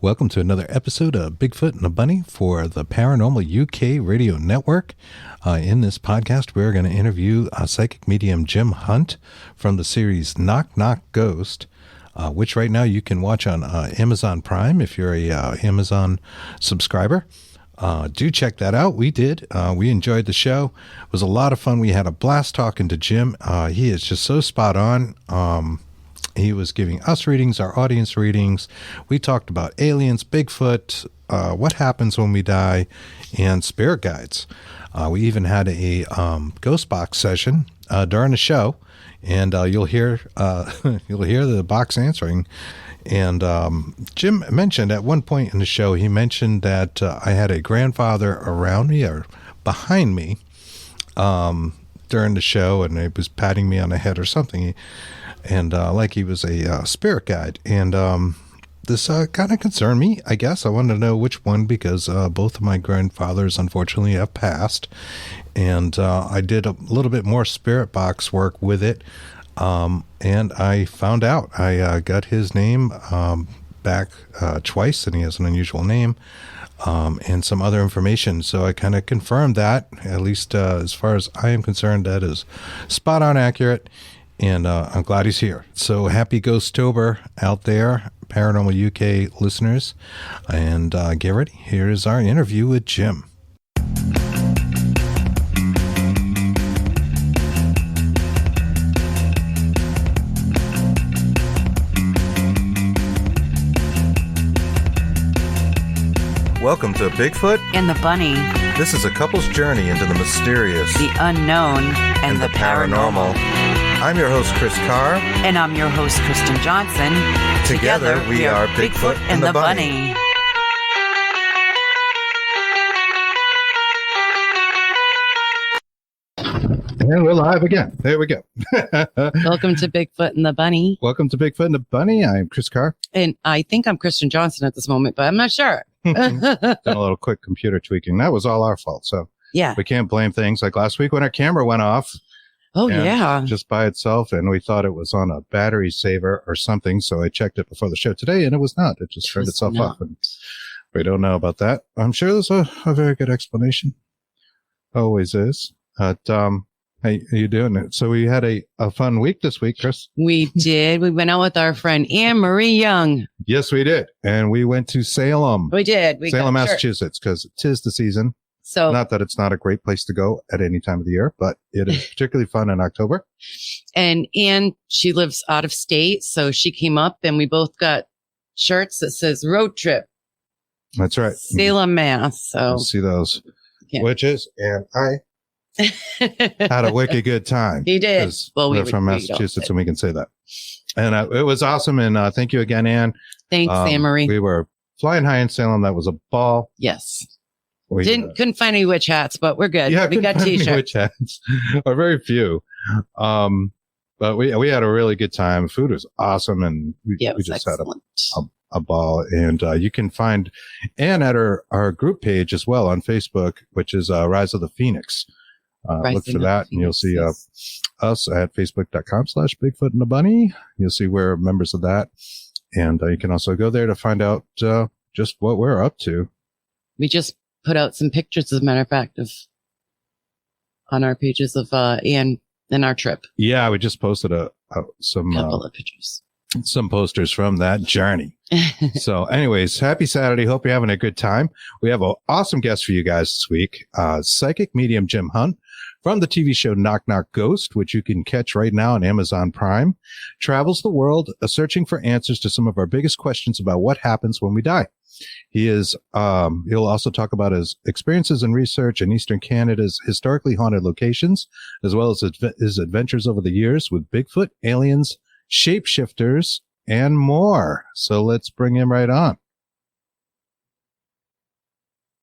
Welcome to another episode of Bigfoot and the Bunny for the Paranormal UK Radio Network. In this podcast, we're going to interview psychic medium Jim Hunt from the series Knock Knock Ghost, which right now you can watch on Amazon Prime if you're a Amazon subscriber. Do check that out. We did. We enjoyed the show. It was a lot of fun. We had a blast talking to Jim. He is just so spot on. He was giving us readings, our audience readings. We talked about aliens, Bigfoot, what happens when we die, and spirit guides. We even had a ghost box session during the show, and you'll hear the box answering. And Jim mentioned at one point in the show, he mentioned that I had a grandfather around me or behind me during the show, and he was patting me on the head or something. And like he was a spirit guide. And this kind of concerned me, I guess. I wanted to know which one because both of my grandfathers, unfortunately, have passed. And I did a little bit more spirit box work with it. And I found out. I got his name back twice, and he has an unusual name, and some other information. So I kind of confirmed that, at least as far as I am concerned, that is spot on accurate. And I'm glad he's here. So happy Ghostober out there, Paranormal UK listeners. And get ready. Here is our interview with Jim. Welcome to Bigfoot and the Bunny. This is a couple's journey into the mysterious, the unknown, and the paranormal. I'm your host, Chris Carr. And I'm your host, Kristen Johnson. Together we are Bigfoot and the Bunny. And we're live again. There we go. Welcome to Bigfoot and the Bunny. Welcome to Bigfoot and the Bunny. I'm Chris Carr. And I think I'm Kristen Johnson at this moment, but I'm not sure. Done a little quick computer tweaking. That was all our fault. So yeah, we can't blame things like last week when our camera went off. Oh, yeah. Just by itself. And we thought it was on a battery saver or something. So I checked it before the show today and it was not. It just turned itself off. And we don't know about that. I'm sure there's a very good explanation. Always is. But, how you doing? So we had a fun week this week, Chris. We did. We went out with our friend Anne Marie Young. Yes, we did. And we went to Salem. We did. Salem, Massachusetts, because 'tis the season. So not that it's not a great place to go at any time of the year, but it is particularly fun in October. And Anne, she lives out of state, so she came up and we both got shirts that says road trip. That's right. Salem, Mass. So you'll see those witches, and I had a wicked good time. He did. Well, we're from Massachusetts, and we can say that. And it was awesome. And thank you again, Anne. Thanks, Anne Marie. We were flying high in Salem. That was a ball. Yes. We couldn't find any witch hats, but we're good. Yeah, we got t-shirts. Witch hats, or very few. But we had a really good time. Food was awesome, and we just excellent. Had a ball. And you can find Anne at our group page as well on Facebook, which is Rise of the Phoenix. Look for that, and you'll see us at facebook.com/Bigfoot and the Bunny. You'll see we're members of that, and you can also go there to find out just what we're up to. We just put out some pictures, as a matter of fact, on our pages of Anne and our trip. Yeah, we just posted some couple of pictures, some posters from that journey. So, anyways, happy Saturday. Hope you're having a good time. We have an awesome guest for you guys this week. Psychic medium Jim Hunt from the TV show Knock Knock Ghost, which you can catch right now on Amazon Prime, travels the world searching for answers to some of our biggest questions about what happens when we die. He'll also talk about his experiences and research in Eastern Canada's historically haunted locations, as well as his adventures over the years with Bigfoot, aliens, shapeshifters, and more. So let's bring him right on.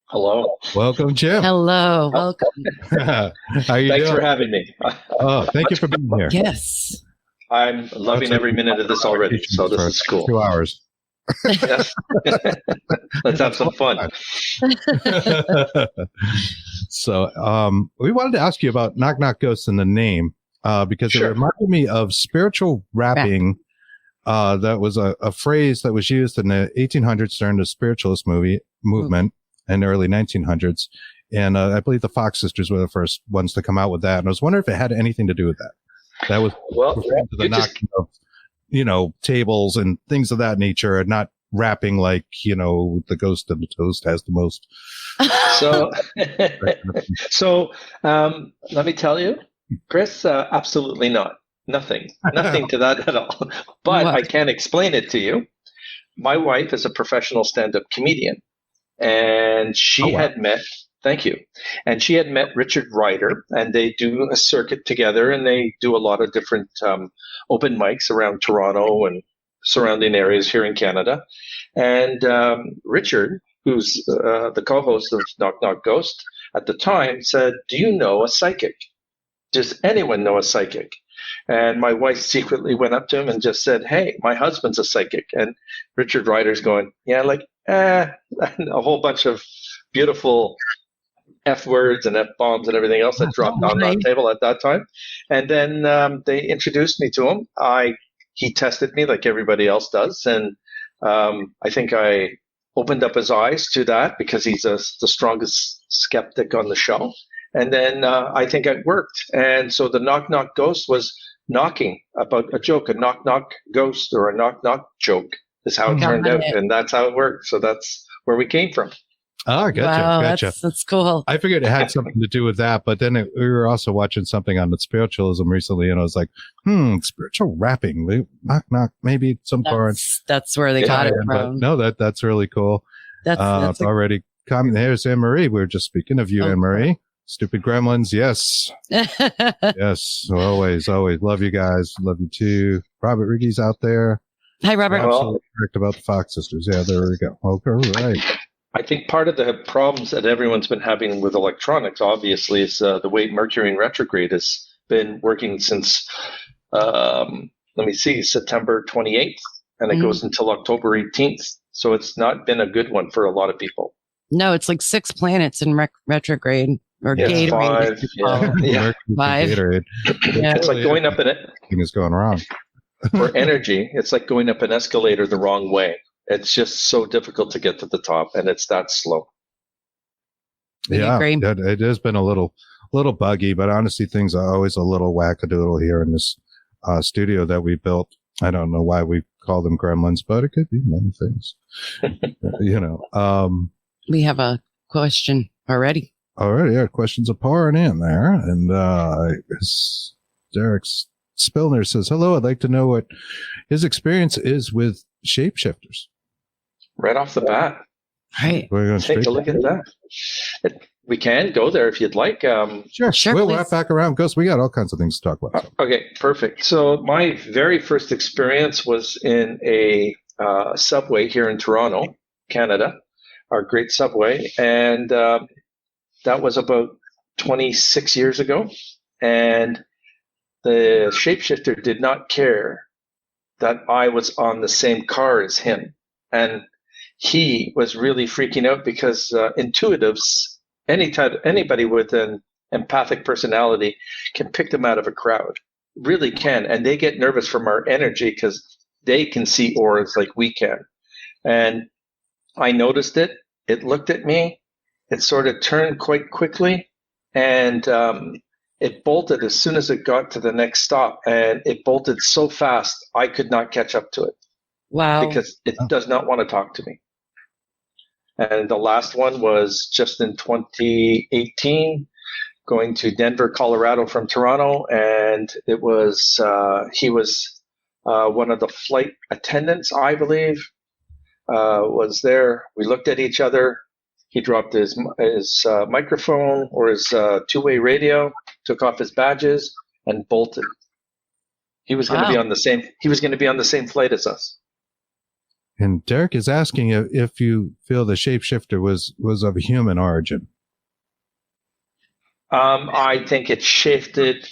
Hello. Welcome, Jim. Hello. Welcome. How you Thanks doing? for having me. Oh, thank you for being here. Yes. I'm loving every minute of this already, so this is cool. 2 hours. Yes. Let's have some fun. So we wanted to ask you about Knock Knock Ghosts and the name because it reminded me of spiritual rapping that was a phrase that was used in the 1800s during the spiritualist movement in the early 1900s. And I believe the Fox sisters were the first ones to come out with that. And I was wondering if it had anything to do with that. That was the knocking of, tables and things of that nature, and not rapping like, the ghost of the toast has the most. So, let me tell you, Chris, absolutely not. Nothing to that at all. But I can explain it to you. My wife is a professional stand-up comedian, and she had met. Thank you. And she had met Richard Ryder, and they do a circuit together, and they do a lot of different open mics around Toronto and surrounding areas here in Canada. And Richard, who's the co-host of Knock Knock Ghost at the time, said, "Do you know a psychic? Does anyone know a psychic?" And my wife secretly went up to him and just said, "Hey, my husband's a psychic." And Richard Ryder's going, and a whole bunch of beautiful F words and F bombs and everything else that dropped on that table at that time. And then they introduced me to him. He tested me like everybody else does. And I think I opened up his eyes to that, because he's the strongest skeptic on the show. And then I think it worked. And so the Knock Knock Ghost was knocking about a joke, a knock knock ghost or a knock knock joke is how it turned out. And that's how it worked. So that's where we came from. Oh, gotcha. Wow, gotcha. That's cool. I figured it had something to do with that, but then we were also watching something on the spiritualism recently, and I was like, spiritual rapping, knock knock, maybe some foreign. That's where they got it from. No, that's really cool. That's already coming. There's Anne Marie. We were just speaking of you, Anne Marie. Stupid Gremlins, yes, yes, always love you guys, love you too. Robert Riggy's out there. Hi, Robert. Absolutely correct about the Fox sisters. Yeah, there we go. Okay, all right. I think part of the problems that everyone's been having with electronics, obviously, is the way Mercury in retrograde has been working since, September 28th, and it goes until October 18th. So it's not been a good one for a lot of people. No, it's like 6 planets in retrograde. Or Gatorade. 5. 5. Gatorade. Yeah. It's like going up Everything is going wrong. for energy. It's like going up an escalator the wrong way. It's just so difficult to get to the top, and it's that slow. Yeah, it has been a little buggy, but honestly, things are always a little wackadoodle here in this studio that we built. I don't know why we call them gremlins, but it could be many things. We have a question already. Already, yeah, questions are pouring in there, and Derek Spillner says, "Hello, I'd like to know what his experience is with shapeshifters." Right off the bat. Right. We're going to take a look at that. We can go there if you'd like. Sure. We'll wrap back around. Ghost, we got all kinds of things to talk about. Okay, perfect. So my very first experience was in a subway here in Toronto, Canada, our great subway. And that was about 26 years ago. And the shapeshifter did not care that I was on the same car as him. And he was really freaking out because intuitives, anybody with an empathic personality can pick them out of a crowd, really can. And they get nervous from our energy because they can see auras like we can. And I noticed it. It looked at me. It sort of turned quite quickly. And it bolted as soon as it got to the next stop. And it bolted so fast, I could not catch up to it. Wow. Because it does not want to talk to me. And the last one was just in 2018, going to Denver, Colorado from Toronto. And it was, he was one of the flight attendants, I believe, was there. We looked at each other. He dropped his microphone or his two-way radio, took off his badges, and bolted. He was going to be on the same. He was going to be on the same flight as us. And Derek is asking if you feel the shapeshifter was of a human origin. I think it shifted.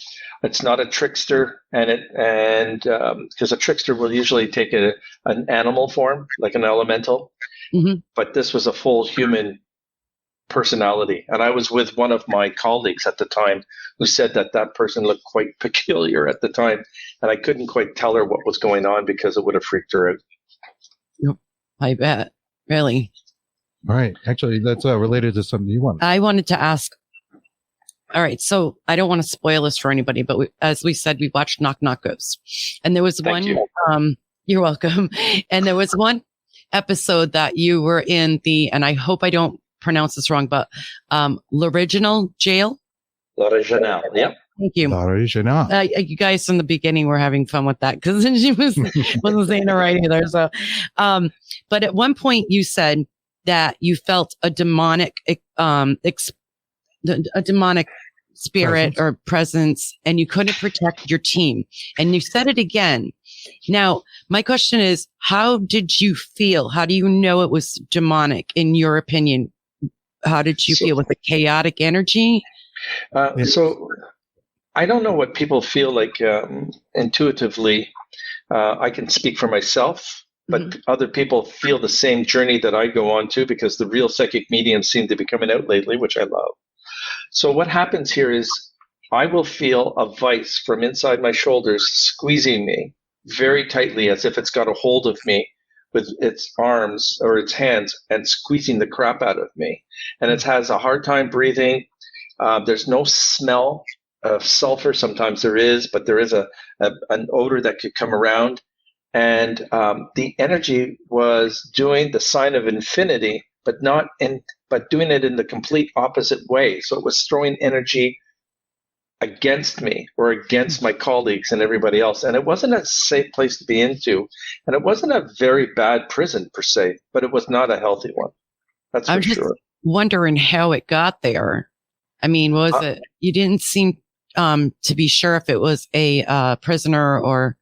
It's not a trickster, and because a trickster will usually take an animal form, like an elemental, but this was a full human personality. And I was with one of my colleagues at the time who said that that person looked quite peculiar at the time. And I couldn't quite tell her what was going on because it would have freaked her out. Yep. I bet. Really. All right. Actually, that's related to something you want. I wanted to ask. All right. So I don't want to spoil this for anybody, but as we said, we watched Knock Knock Ghosts. And there was you're welcome. And there was one episode that you were in and I hope I don't pronounce this wrong, but l'original jail. L'original, yep. Thank you. L'original. You guys in the beginning were having fun with that because she wasn't saying it right either. So, but at one point you said that you felt a demonic, a demonic spirit or presence, and you couldn't protect your team. And you said it again. Now, my question is, how did you feel? How do you know it was demonic, in your opinion? How did you feel with the chaotic energy? So I don't know what people feel like intuitively. I can speak for myself, but other people feel the same journey that I go on to, because the real psychic mediums seem to be coming out lately, which I love. So what happens here is I will feel a vice from inside my shoulders squeezing me very tightly, as if it's got a hold of me with its arms or its hands and squeezing the crap out of me. And it has a hard time breathing. There's no smell of sulfur. Sometimes there is, but there is an odor that could come around. And the energy was doing the sign of infinity, but doing it in the complete opposite way. So it was throwing energy against me or against my colleagues and everybody else. And it wasn't a safe place to be into. And it wasn't a very bad prison per se, but it was not a healthy one. That's for sure. I'm just wondering how it got there. I mean, was it, you didn't seem to be sure if it was a prisoner or...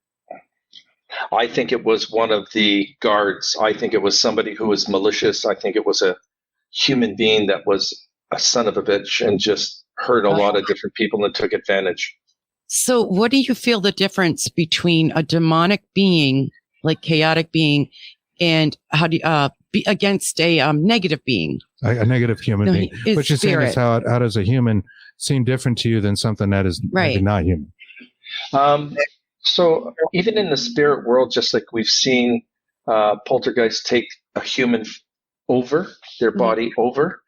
I think it was one of the guards. I think it was somebody who was malicious. I think it was a human being that was a son of a bitch and just hurt a lot of different people and took advantage. So what do you feel the difference between a demonic being, like chaotic being, and how do you be against a negative being? A negative human being. What you're saying is how does a human seem different to you than something that is maybe not human? So even in the spirit world, just like we've seen poltergeists take a human over, their body over,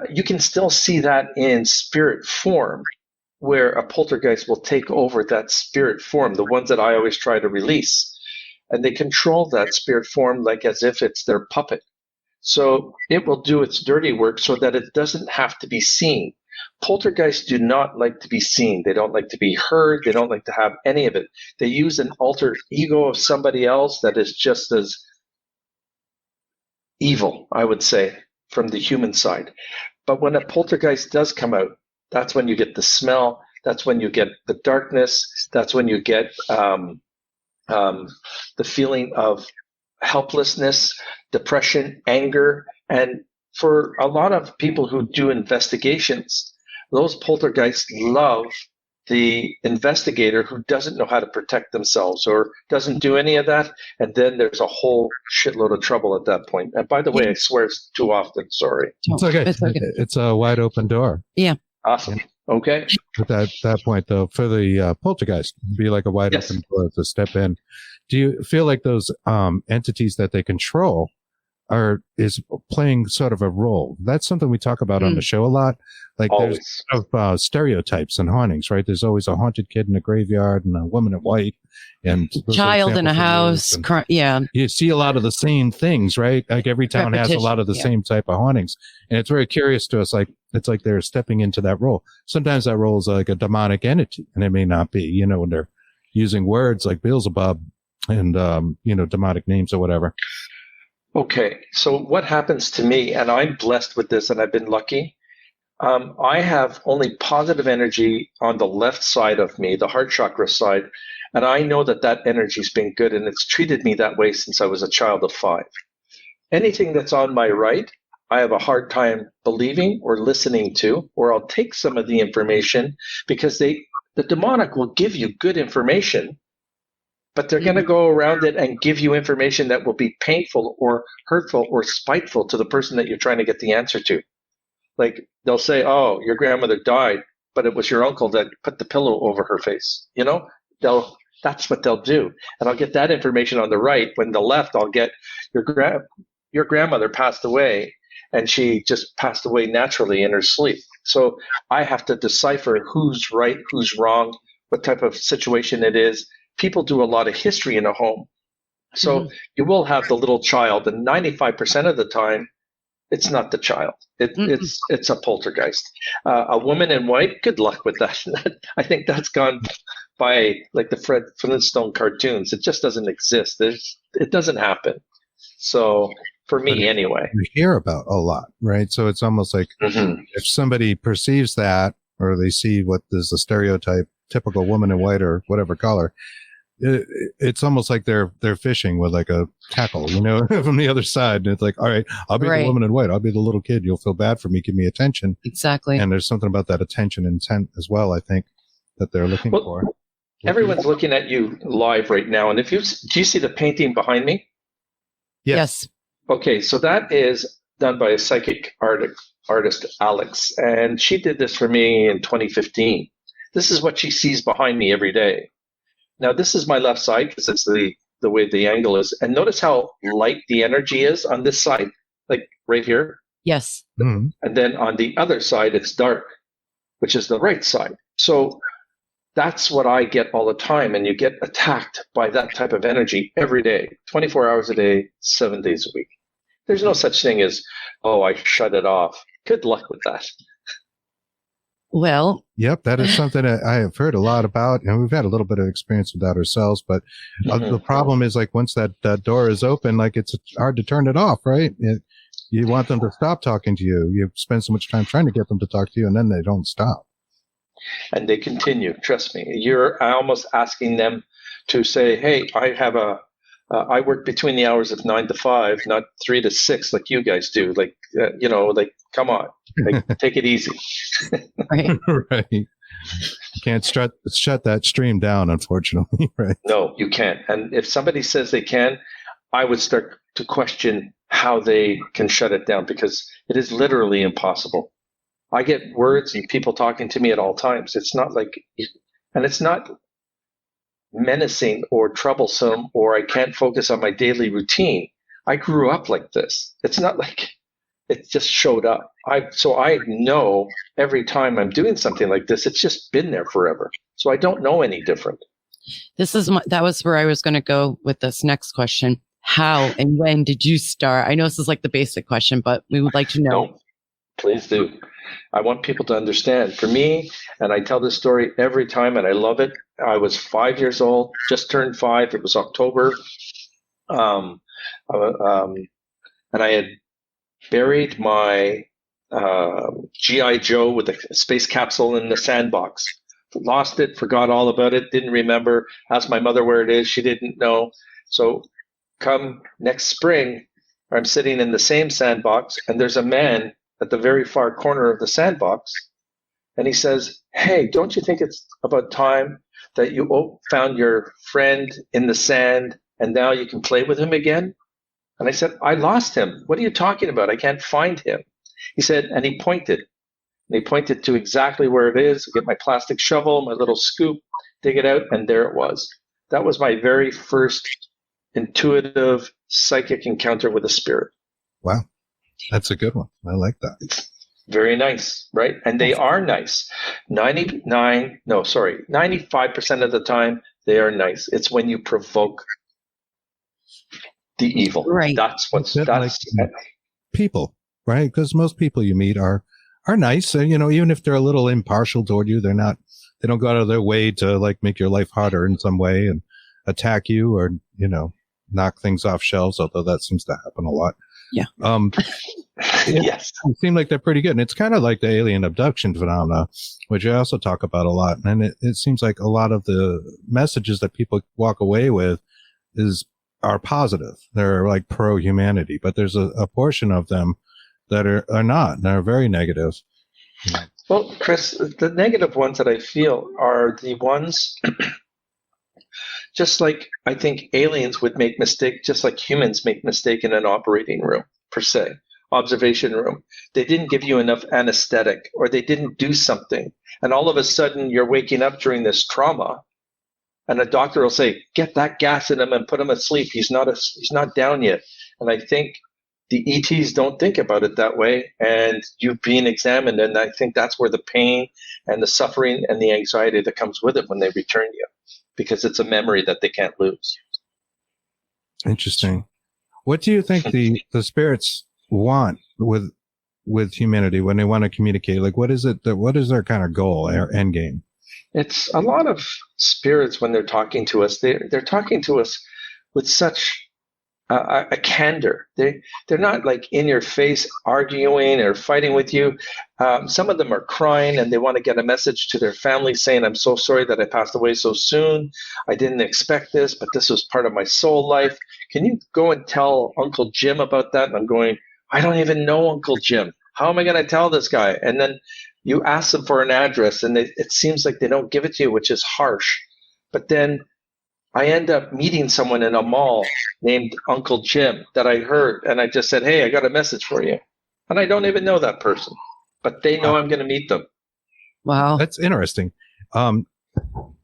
you can still see that in spirit form, where a poltergeist will take over that spirit form, the ones that I always try to release. And they control that spirit form like as if it's their puppet. So it will do its dirty work so that it doesn't have to be seen. Poltergeists do not like to be seen. They don't like to be heard. They don't like to have any of it. They use an alter ego of somebody else that is just as evil, I would say, from the human side. But when a poltergeist does come out, that's when you get the smell. That's when you get the darkness. That's when you get the feeling of helplessness, depression, anger. And for a lot of people who do investigations, those poltergeists love the investigator who doesn't know how to protect themselves or doesn't do any of that. And then there's a whole shitload of trouble at that point. And by the way, I swear it's too often. Sorry. It's okay. It's a wide open door. Yeah. Awesome. Okay. At that point, though, for the poltergeist, be like a wide open door to step in. Do you feel like those entities that they control is playing sort of a role? That's something we talk about on the show a lot. Like there's sort of, stereotypes and hauntings, right? There's always a haunted kid in a graveyard and a woman in white and child in a house. Yeah. You see a lot of the same things, right? Like every town has a lot of the same type of hauntings. And it's very curious to us. Like, it's like they're stepping into that role. Sometimes that role is like a demonic entity, and it may not be, when they're using words like Beelzebub and, demonic names or whatever. Okay, so what happens to me, and I'm blessed with this and I've been lucky, I have only positive energy on the left side of me, the heart chakra side, and I know that energy's been good, and it's treated me that way since I was a child of 5. Anything that's on my right, I have a hard time believing or listening to, or I'll take some of the information because the demonic will give you good information, but they're going to go around it and give you information that will be painful or hurtful or spiteful to the person that you're trying to get the answer to. Like they'll say, "Oh, your grandmother died, but it was your uncle that put the pillow over her face." That's what they'll do, and I'll get that information on the right. When the left, I'll get your grandmother passed away, and she just passed away naturally in her sleep. So I have to decipher who's right, who's wrong, what type of situation it is. People do a lot of history in a home. So you will have the little child, and 95% of the time, it's not the child. It's a poltergeist. A woman in white, good luck with that. I think that's gone by like the Fred Flintstone cartoons. It just doesn't exist. It doesn't happen. So for me, anyway. You hear about a lot, right? So it's almost like if somebody perceives that, or they see what is the stereotype, typical woman in white or whatever color, it's almost like they're fishing with like a tackle, from the other side. And it's like, all right, I'll be the woman in white. I'll be the little kid. You'll feel bad for me. Give me attention. Exactly. And there's something about that attention intent as well, I think, that they're looking for. Everyone's looking at you live right now. And do you see the painting behind me? Yes. Okay, so that is done by a psychic artist, Alex. And she did this for me in 2015. This is what she sees behind me every day. Now, this is my left side because it's the way the angle is. And notice how light the energy is on this side, like right here. Yes. Mm-hmm. And then on the other side, it's dark, which is the right side. So that's what I get all the time. And you get attacked by that type of energy every day, 24 hours a day, 7 days a week. There's no such thing as, oh, I shut it off. Good luck with that. Well, yep, that is something that I have heard a lot about, and we've had a little bit of experience with that ourselves. But the problem is, like, once that door is open, like, it's hard to turn it off, right? You want them to stop talking to you. You spend so much time trying to get them to talk to you, and then they don't stop. And they continue. Trust me. You're almost asking them to say, "Hey, I work between the hours of 9 to 5, not 3 to 6 like you guys do. Like, like, come on, like, take it easy." Right. Right. You can't shut that stream down, unfortunately. Right. No, you can't. And if somebody says they can, I would start to question how they can shut it down, because it is literally impossible. I get words and people talking to me at all times. It's not like, and it's not menacing or troublesome, or I can't focus on my daily routine. I grew up like this. It's not like it just showed up. So I know every time I'm doing something like this, it's just been there forever. So I don't know any different. That was where I was going to go with this next question. How and when did you start? I know this is like the basic question, but we would like to know. No, please do. I want people to understand. For me, and I tell this story every time, and I love it. I was 5 years old, just turned 5. It was October. And I had buried my G.I. Joe with a space capsule in the sandbox. Lost it, forgot all about it, didn't remember. Asked my mother where it is. She didn't know. So come next spring, I'm sitting in the same sandbox, and there's a man at the very far corner of the sandbox. And he says, "Hey, don't you think it's about time that you found your friend in the sand and now you can play with him again?" And I said, "I lost him. What are you talking about? I can't find him." He said, and he pointed. And he pointed to exactly where it is. I get my plastic shovel, my little scoop, dig it out, and there it was. That was my very first intuitive psychic encounter with a spirit. Wow. That's a good one. I like that. It's very nice, right? And they are nice. 95% of the time, they are nice. It's when you provoke the evil. Right. That's like people, right? Because most people you meet are nice. Even if they're a little impartial toward you, they don't go out of their way to like make your life harder in some way and attack you or, knock things off shelves, although that seems to happen a lot. Yeah. Yes. It seems like they're pretty good. And it's kind of like the alien abduction phenomena, which I also talk about a lot. And it seems like a lot of the messages that people walk away with are positive. They're like pro-humanity, but there's a portion of them that are not, and are very negative. Well, Chris, the negative ones that I feel are the ones just like I think aliens would make mistakes, just like humans make mistake in an operating room, per se. observation room. They didn't give you enough anesthetic, or they didn't do something. And all of a sudden you're waking up during this trauma, and a doctor will say, get that gas in him and put him asleep. He's not down yet. And I think the ETs don't think about it that way. And you've been examined. And I think that's where the pain and the suffering and the anxiety that comes with it when they return you, because it's a memory that they can't lose. Interesting. What do you think the spirits want with humanity when they want to communicate? Like, what is their kind of goal or end game? It's a lot of spirits when they're talking to us. They're talking to us with such a candor. They're not like in your face arguing or fighting with you. Some of them are crying and they want to get a message to their family saying, I'm so sorry that I passed away so soon. I didn't expect this, but this was part of my soul life. Can you go and tell Uncle Jim about that? And I'm going, I don't even know Uncle Jim. How am I going to tell this guy? And then you ask them for an address and it seems like they don't give it to you, which is harsh. But then I end up meeting someone in a mall named Uncle Jim that I heard, and I just said, hey, I got a message for you. And I don't even know that person, but they know I'm going to meet them. Wow. That's interesting.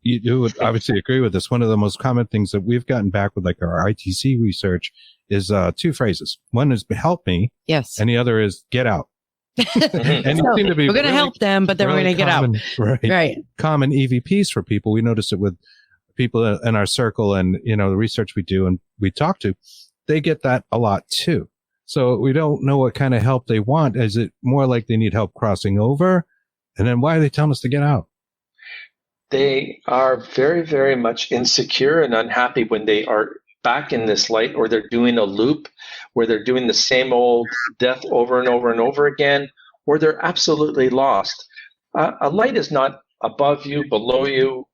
You would obviously agree with this. One of the most common things that we've gotten back with like our ITC research is two phrases. One is help me. Yes. And the other is get out. And so we're going to help them, but then we're going to get out. Right. Common EVPs for people. We notice it with people in our circle and, the research we do and we talk to, they get that a lot too. So we don't know what kind of help they want. Is it more like they need help crossing over? And then why are they telling us to get out? They are very, very much insecure and unhappy when they are back in this light, or they're doing a loop where they're doing the same old death over and over and over again, or they're absolutely lost. A light is not above you, below you,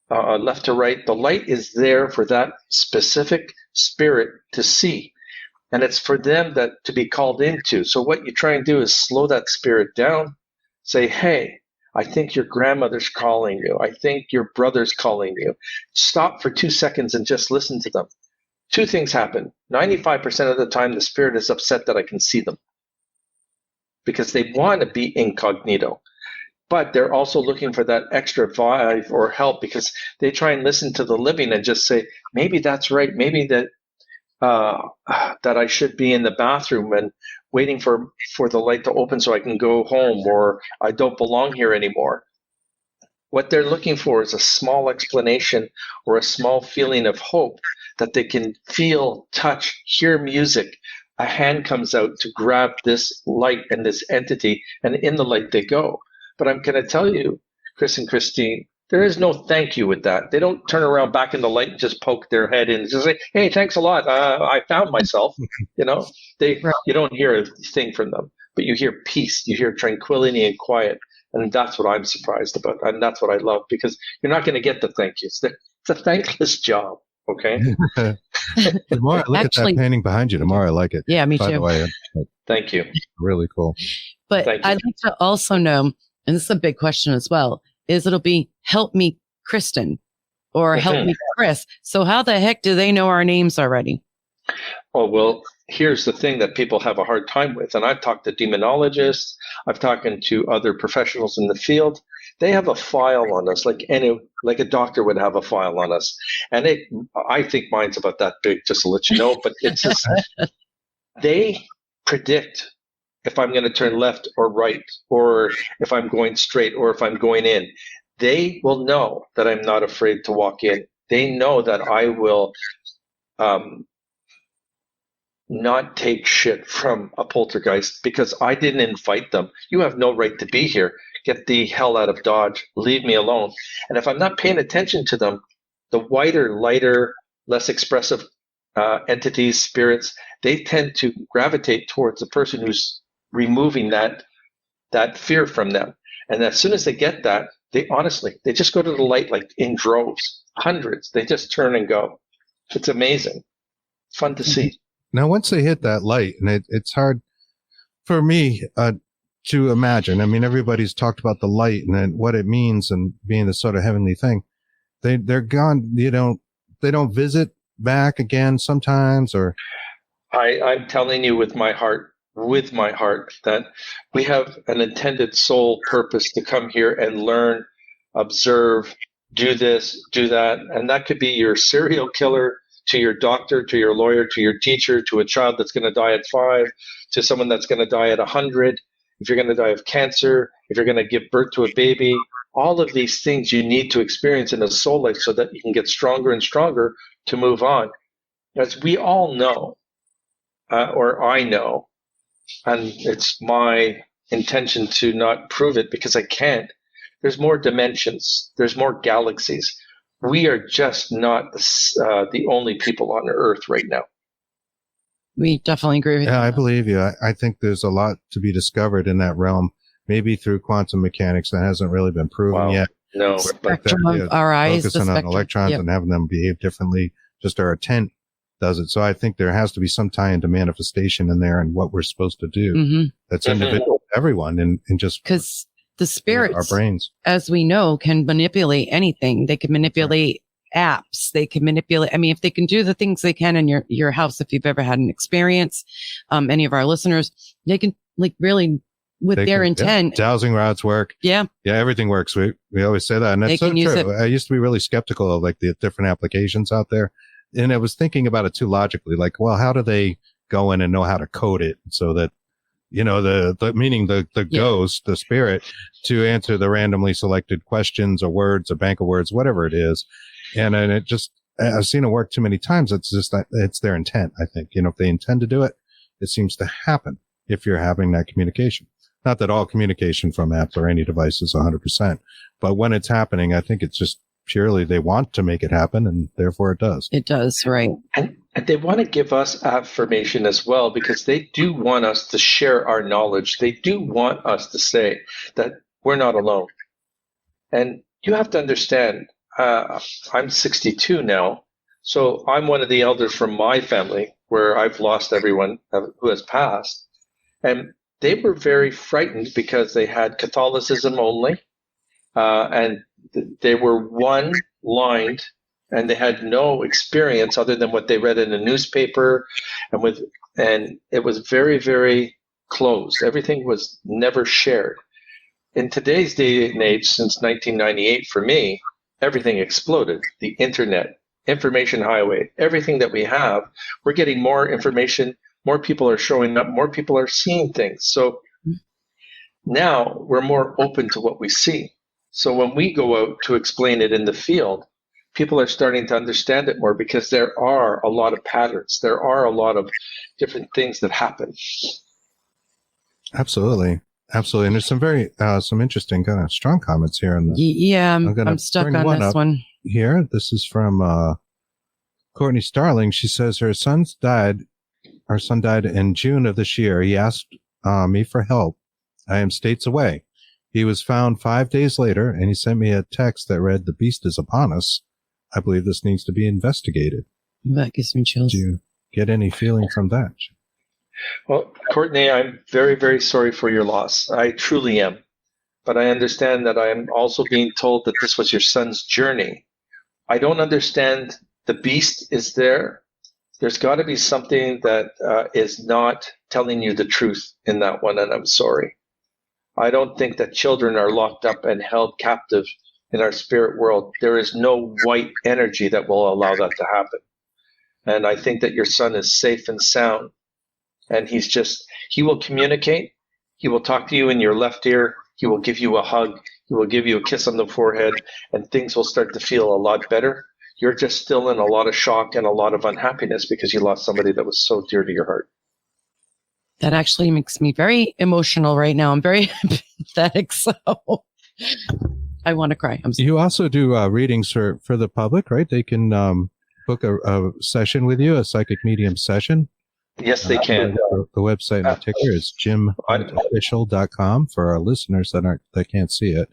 left to right. The light is there for that specific spirit to see, and it's for them to be called into. So what you try and do is slow that spirit down, say, hey, I think your grandmother's calling you. I think your brother's calling you. Stop for 2 seconds and just listen to them. Two things happen. 95% of the time, the spirit is upset that I can see them because they want to be incognito. But they're also looking for that extra vibe or help because they try and listen to the living and just say, maybe that's right. Maybe that I should be in the bathroom and waiting for the light to open so I can go home, or I don't belong here anymore. What they're looking for is a small explanation or a small feeling of hope that they can feel, touch, hear music. A hand comes out to grab this light and this entity, and in the light they go. But I'm going to tell you, Chris and Christine, there is no thank you with that. They don't turn around back in the light and just poke their head in and just say, hey, thanks a lot. I found myself. You don't hear a thing from them, but you hear peace. You hear tranquility and quiet. And that's what I'm surprised about. And that's what I love, because you're not going to get the thank yous. It's a thankless job. Okay. The more I look at that painting behind you, the more I like it. Yeah, me too. By the way, thank you. Really cool. But I'd like to also know, and this is a big question as well, is it'll be help me, Kristen, or help me, Chris. So how the heck do they know our names already? Oh, well, here's the thing that people have a hard time with. And I've talked to demonologists. I've talked to other professionals in the field. They have a file on us like a doctor would have a file on us. And I think mine's about that big, just to let you know. But it's just, they predict if I'm going to turn left or right, or if I'm going straight, or if I'm going in. They will know that I'm not afraid to walk in. They know that I will not take shit from a poltergeist because I didn't invite them. You have no right to be here. Get the hell out of Dodge. Leave me alone. And if I'm not paying attention to them, the whiter, lighter, less expressive entities, spirits, they tend to gravitate towards the person who's removing that fear from them. And as soon as they get that, they just go to the light like in droves, hundreds. They just turn and go. It's amazing. Fun to see. Now, once they hit that light, and it's hard for me to imagine. I mean, everybody's talked about the light and then what it means and being this sort of heavenly thing. They're gone. They don't visit back again sometimes, or. I'm telling you with my heart, with my heart that we have an intended soul purpose to come here and learn, observe, do this, do that. And that could be your serial killer, to your doctor, to your lawyer, to your teacher, to a child that's going to die at 5, to someone that's going to die at 100. If you're going to die of cancer, if you're going to give birth to a baby, all of these things you need to experience in a soul life so that you can get stronger and stronger to move on. As we all know, or I know, and it's my intention to not prove it because I can't, there's more dimensions, there's more galaxies. We are just not the only people on Earth right now. We definitely agree with you. Yeah, I believe you. I think there's a lot to be discovered in that realm, maybe through quantum mechanics that hasn't really been proven yet. No, spectrum of our eyes, focusing on electrons and having them behave differently. Just our intent does it. So I think there has to be some tie into manifestation in there and what we're supposed to do. That's individual to everyone, and just because the spirits, our brains, as we know, can manipulate anything. They can manipulate apps. They can manipulate. I mean, if they can do the things they can in your house, if you've ever had an experience, any of our listeners, they can really with their intent. Dowsing rods work. Yeah, everything works. We always say that, and that's so true. I used to be really skeptical of the different applications out there, and I was thinking about it too logically. Like, well, how do they go in and know how to code it so that the ghost, the spirit, to answer the randomly selected questions or words, a bank of words, whatever it is. And it just, I've seen it work too many times. It's just that it's their intent. I think, if they intend to do it, it seems to happen if you're having that communication. Not that all communication from apps or any device is 100%, but when it's happening, I think it's just purely they want to make it happen, and therefore it does. It does, right. And they want to give us affirmation as well, because they do want us to share our knowledge. They do want us to say that we're not alone. And you have to understand, I'm 62 now, so I'm one of the elders from my family where I've lost everyone who has passed. And they were very frightened because they had Catholicism only, and they were one-lined, and they had no experience other than what they read in a newspaper, and it was very, very closed. Everything was never shared. In today's day and age, since 1998 for me, everything exploded. The internet, information highway, everything that we have, we're getting more information, more people are showing up, more people are seeing things. So now we're more open to what we see. So when we go out to explain it in the field, people are starting to understand it more because there are a lot of patterns. There are a lot of different things that happen. Absolutely. Absolutely. And there's some very, some interesting kind of strong comments here. I'm stuck on this one here. This is from, Courtney Starling. She says her son died in June of this year. He asked, me for help. I am states away. He was found 5 days later, and he sent me a text that read, "The beast is upon us. I believe this needs to be investigated." That gives me chills. Do you get any feeling from that? Well, Courtney, I'm very, very sorry for your loss. I truly am. But I understand that I am also being told that this was your son's journey. I don't understand. The beast is there. There's got to be something that is not telling you the truth in that one, and I'm sorry. I don't think that children are locked up and held captive in our spirit world. There is no white energy that will allow that to happen. And I think that your son is safe and sound. And he will communicate. He will talk to you in your left ear. He will give you a hug. He will give you a kiss on the forehead, and things will start to feel a lot better. You're just still in a lot of shock and a lot of unhappiness because you lost somebody that was so dear to your heart. That actually makes me very emotional right now. I'm very pathetic, so I want to cry. I'm sorry. You also do readings for the public, right? They can book a session with you, a psychic medium session. Yes, they can. The website and the ticker is jimhuntofficial.com for our listeners that can't see it.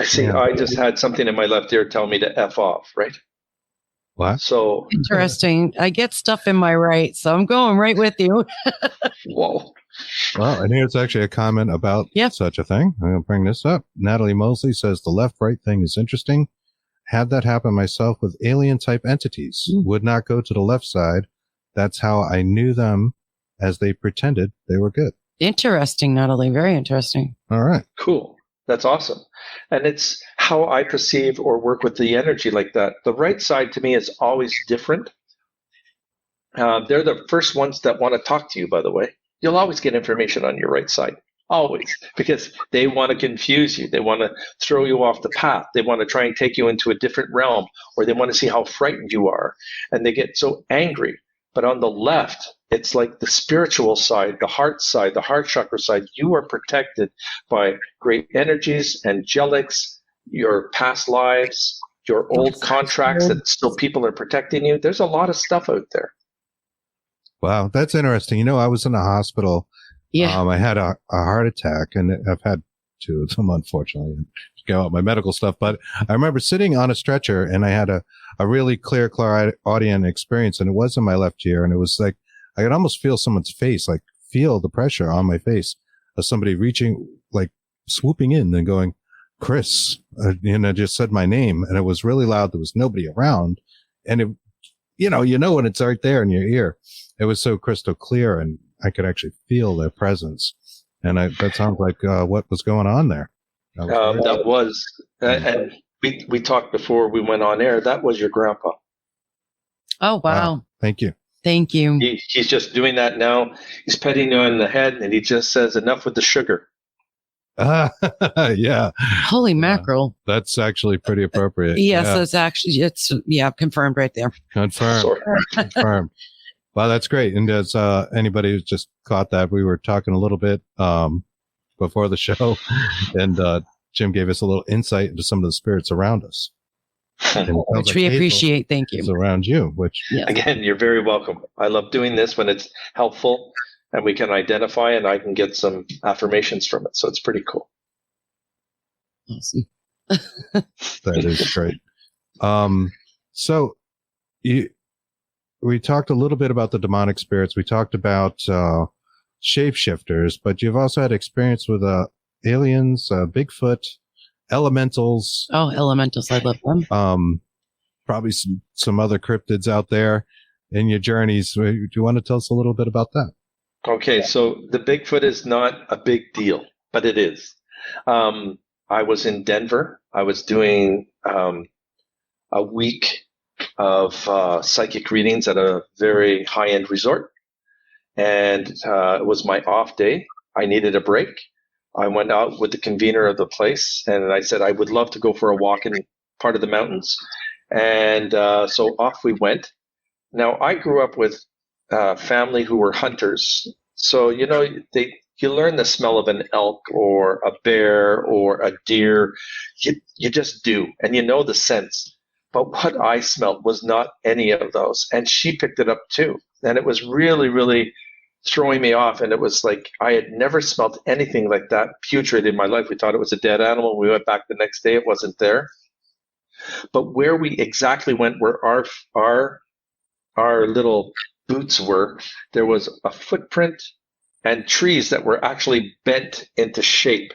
See, I just had something in my left ear tell me to F off, right? What? So interesting. I get stuff in my right, so I'm going right with you. Whoa. Well, and here's actually a comment about such a thing. I'm going to bring this up. Natalie Mosley says the left-right thing is interesting. Had that happen myself with alien-type entities. Would not go to the left side. That's how I knew them as they pretended they were good. Interesting, Natalie. Very interesting. All right. Cool. That's awesome. And it's how I perceive or work with the energy like that. The right side to me is always different. They're the first ones that want to talk to you, by the way. You'll always get information on your right side. Always. Because they want to confuse you. They want to throw you off the path. They want to try and take you into a different realm, or they want to see how frightened you are. And they get so angry. But on the left, it's like the spiritual side, the heart chakra side. You are protected by great energies, angelics, your past lives, your old contracts that still people are protecting you. There's a lot of stuff out there. Wow, that's interesting. You know, I was in a hospital. Yeah. I had a heart attack, and I've had two of them, unfortunately, to go out my medical stuff. But I remember sitting on a stretcher, and I had a really clear audience experience, and it was in my left ear, and it was like I could almost feel someone's face, like feel the pressure on my face of somebody reaching, like swooping in and going, Chris, just said my name, and it was really loud. There was nobody around, and it, when it's right there in your ear. It was so crystal clear, and I could actually feel their presence. And that sounds like what was going on there. And we talked before we went on air. That was your grandpa. Oh, wow. Thank you. Thank you. He's just doing that now. He's petting you on the head, and he just says, enough with the sugar. Yeah. Holy mackerel. That's actually pretty appropriate. Yes, that's actually, confirmed right there. Confirmed. Wow, that's great. And as anybody who's just caught that, we were talking a little bit before the show, and Jim gave us a little insight into some of the spirits around us. Which we appreciate. Thank you. Around you, which again, you're very welcome. I love doing this when it's helpful and we can identify, and I can get some affirmations from it. So it's pretty cool. Awesome. That is great. So we talked a little bit about the demonic spirits. We talked about shapeshifters, but you've also had experience with aliens, Bigfoot, elementals. Oh, elementals. I love them. Probably some other cryptids out there in your journeys. Do you want to tell us a little bit about that? Okay, so the Bigfoot is not a big deal, but it is. I was in Denver. I was doing a week of psychic readings at a very high-end resort, and it was my off day. I needed a break. I went out with the convener of the place, and I said I would love to go for a walk in part of the mountains, and so off we went. Now, I grew up with family who were hunters, so you learn the smell of an elk or a bear or a deer. You just do, and you know the sense. But what I smelled was not any of those. And she picked it up too. And it was really, really throwing me off. And it was like I had never smelled anything like that putrid in my life. We thought it was a dead animal. We went back the next day. It wasn't there. But where we exactly went, where our little boots were, there was a footprint and trees that were actually bent into shape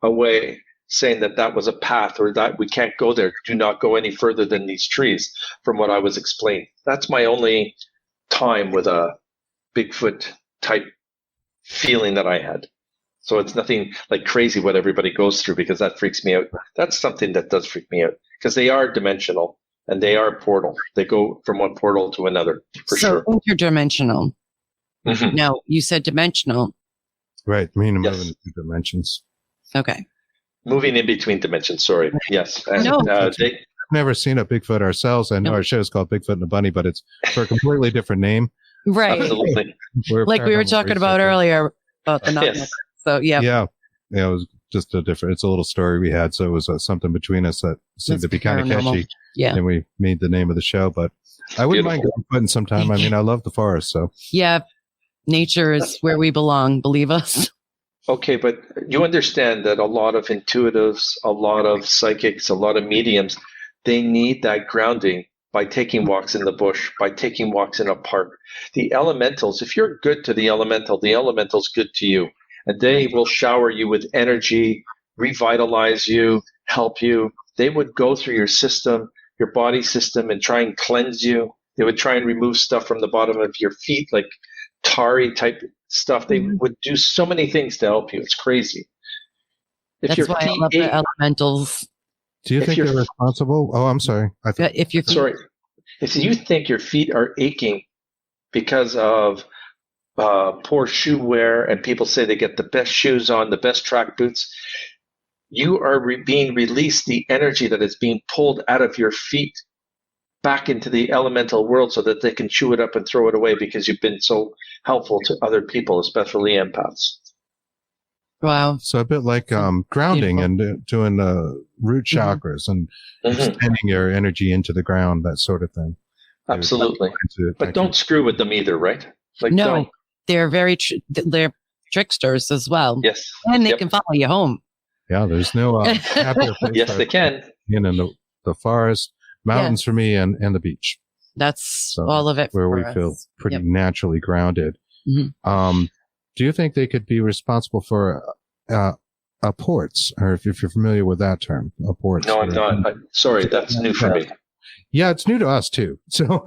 away, saying that was a path, or that we can't go there. Do not go any further than these trees, from what I was explained. That's my only time with a Bigfoot type feeling that I had. So it's nothing like crazy what everybody goes through, because that freaks me out. That's something that does freak me out, because they are dimensional and they are portal. They go from one portal to another, for sure. So interdimensional. Mm-hmm. Now, you said dimensional. Right. Moving into dimensions. Okay. Moving in between dimensions. Sorry. Yes. And, We've never seen a Bigfoot ourselves. I know our show is called Bigfoot and the Bunny, but it's for a completely different name. Right. Absolutely. Like we were talking about earlier about the knock. Yes. So yeah. It was just it's a little story we had. So it was something between us that seemed to be kind of catchy. Yeah. And we made the name of the show, but I wouldn't mind going putting some time. I mean, I love the forest. So yeah, nature is where we belong. Believe us. Okay, but you understand that a lot of intuitives, a lot of psychics, a lot of mediums, they need that grounding by taking walks in the bush, by taking walks in a park. The elementals, if you're good to the elemental's good to you. And they will shower you with energy, revitalize you, help you. They would go through your system, your body system, and try and cleanse you. They would try and remove stuff from the bottom of your feet, like Kalahari type stuff. They would do so many things to help you. It's crazy. That's why I love the elementals. Do you think they're responsible? Oh, I'm sorry. If you think your feet are aching because of poor shoe wear, and people say they get the best shoes on, the best track boots, you are being released the energy that is being pulled out of your feet back into the elemental world so that they can chew it up and throw it away because you've been so helpful to other people, especially empaths. Wow. So a bit like grounding beautiful. And doing root chakras and extending your energy into the ground, that sort of thing. Absolutely. But don't screw with them either, right? Like, no, they're very they're tricksters as well. Yes. And they can follow you home. Yeah, there's no happier place. Yes, they can. In the forest, mountains for me, and the beach. That's all of it where for we us. Feel pretty naturally grounded. Mm-hmm. Do you think they could be responsible for apports, or if you're familiar with that term, apports? No, I'm not. Sorry, that's new for me. Yeah, it's new to us too. So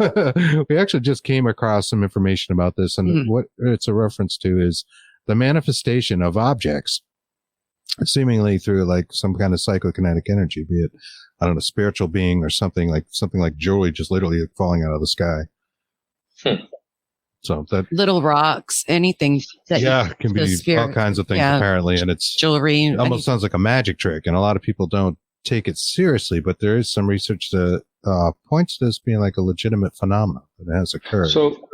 we actually just came across some information about this, and what it's a reference to is the manifestation of objects, seemingly through like some kind of psychokinetic energy, be it, I don't know, spiritual being or something like jewelry just literally falling out of the sky. So that little rocks, anything that can be all kinds of things apparently, and it's jewelry. It almost sounds like a magic trick, and a lot of people don't take it seriously. But there is some research that points to this being like a legitimate phenomenon that has occurred. So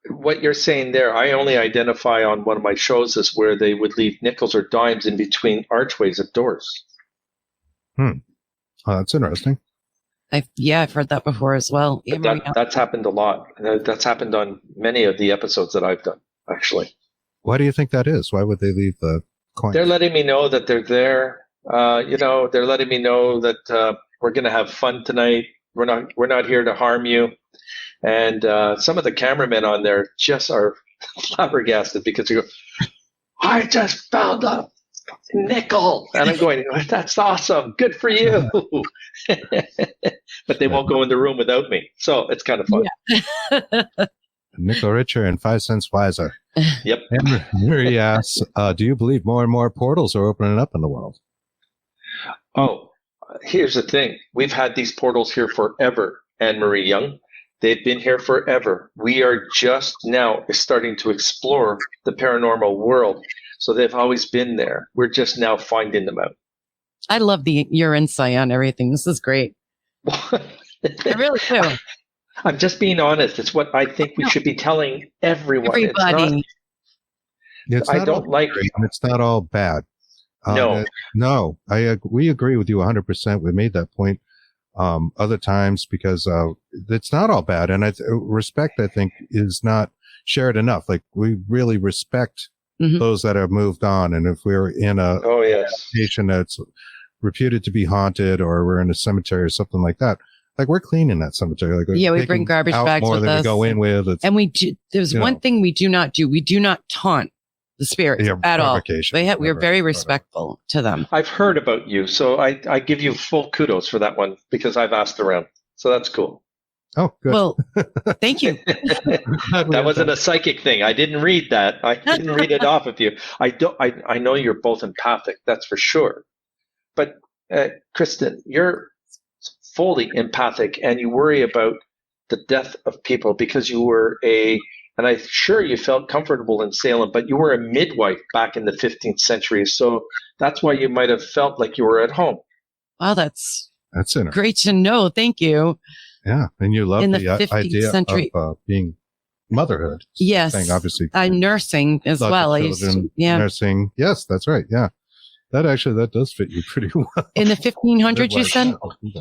what you're saying there, I only identify on one of my shows is where they would leave nickels or dimes in between archways of doors. Oh, that's interesting. I've heard that before as well. That's happened a lot. That's happened on many of the episodes that I've done, actually. Why do you think that is? Why would they leave the coin? They're letting me know that they're there. They're letting me know that we're going to have fun tonight. We're not here to harm you. And some of the cameramen on there just are flabbergasted because they go, I just found a nickel. And I'm going, that's awesome. Good for you. But they won't go in the room without me. So it's kind of fun. Yeah. Nickel richer and 5 cents wiser. Yep. And Marie asks, do you believe more and more portals are opening up in the world? Oh, here's the thing. We've had these portals here forever, Anne-Marie Young. They've been here forever. We are just now starting to explore the paranormal world. So they've always been there. We're just now finding them out. I love your insight on everything. This is great. I really do. I'm just being honest. It's what I think we should be telling everyone. Everybody. I don't like it. It's not all bad. No. We agree with you 100%. We made that point other times because it's not all bad. And respect, I think, is not shared enough. Like, we really respect those that have moved on. And if we're in a location that's reputed to be haunted, or we're in a cemetery or something like that, like, we're cleaning that cemetery. Like, we bring garbage bags more with than us. We go in with. And we do. There's one thing we do not do. We do not taunt the spirits at all. We're very respectful to them. I've heard about you, so I give you full kudos for that one because I've asked around. So that's cool. Oh, good. Well, thank you. That wasn't a psychic thing. I didn't read that. I didn't read it off of you. I know you're both empathic. That's for sure. But Kristen, you're fully empathic, and you worry about the death of people because you were and I'm sure you felt comfortable in Salem, but you were a midwife back in the 15th century. So that's why you might have felt like you were at home. Wow, that's great to know. Thank you. Yeah, and you love the 15th idea century. of being motherhood. Yes, thing, obviously. Nursing as well. Nursing. Yes, that's right. Yeah, that does fit you pretty well. In the 1500s, you said?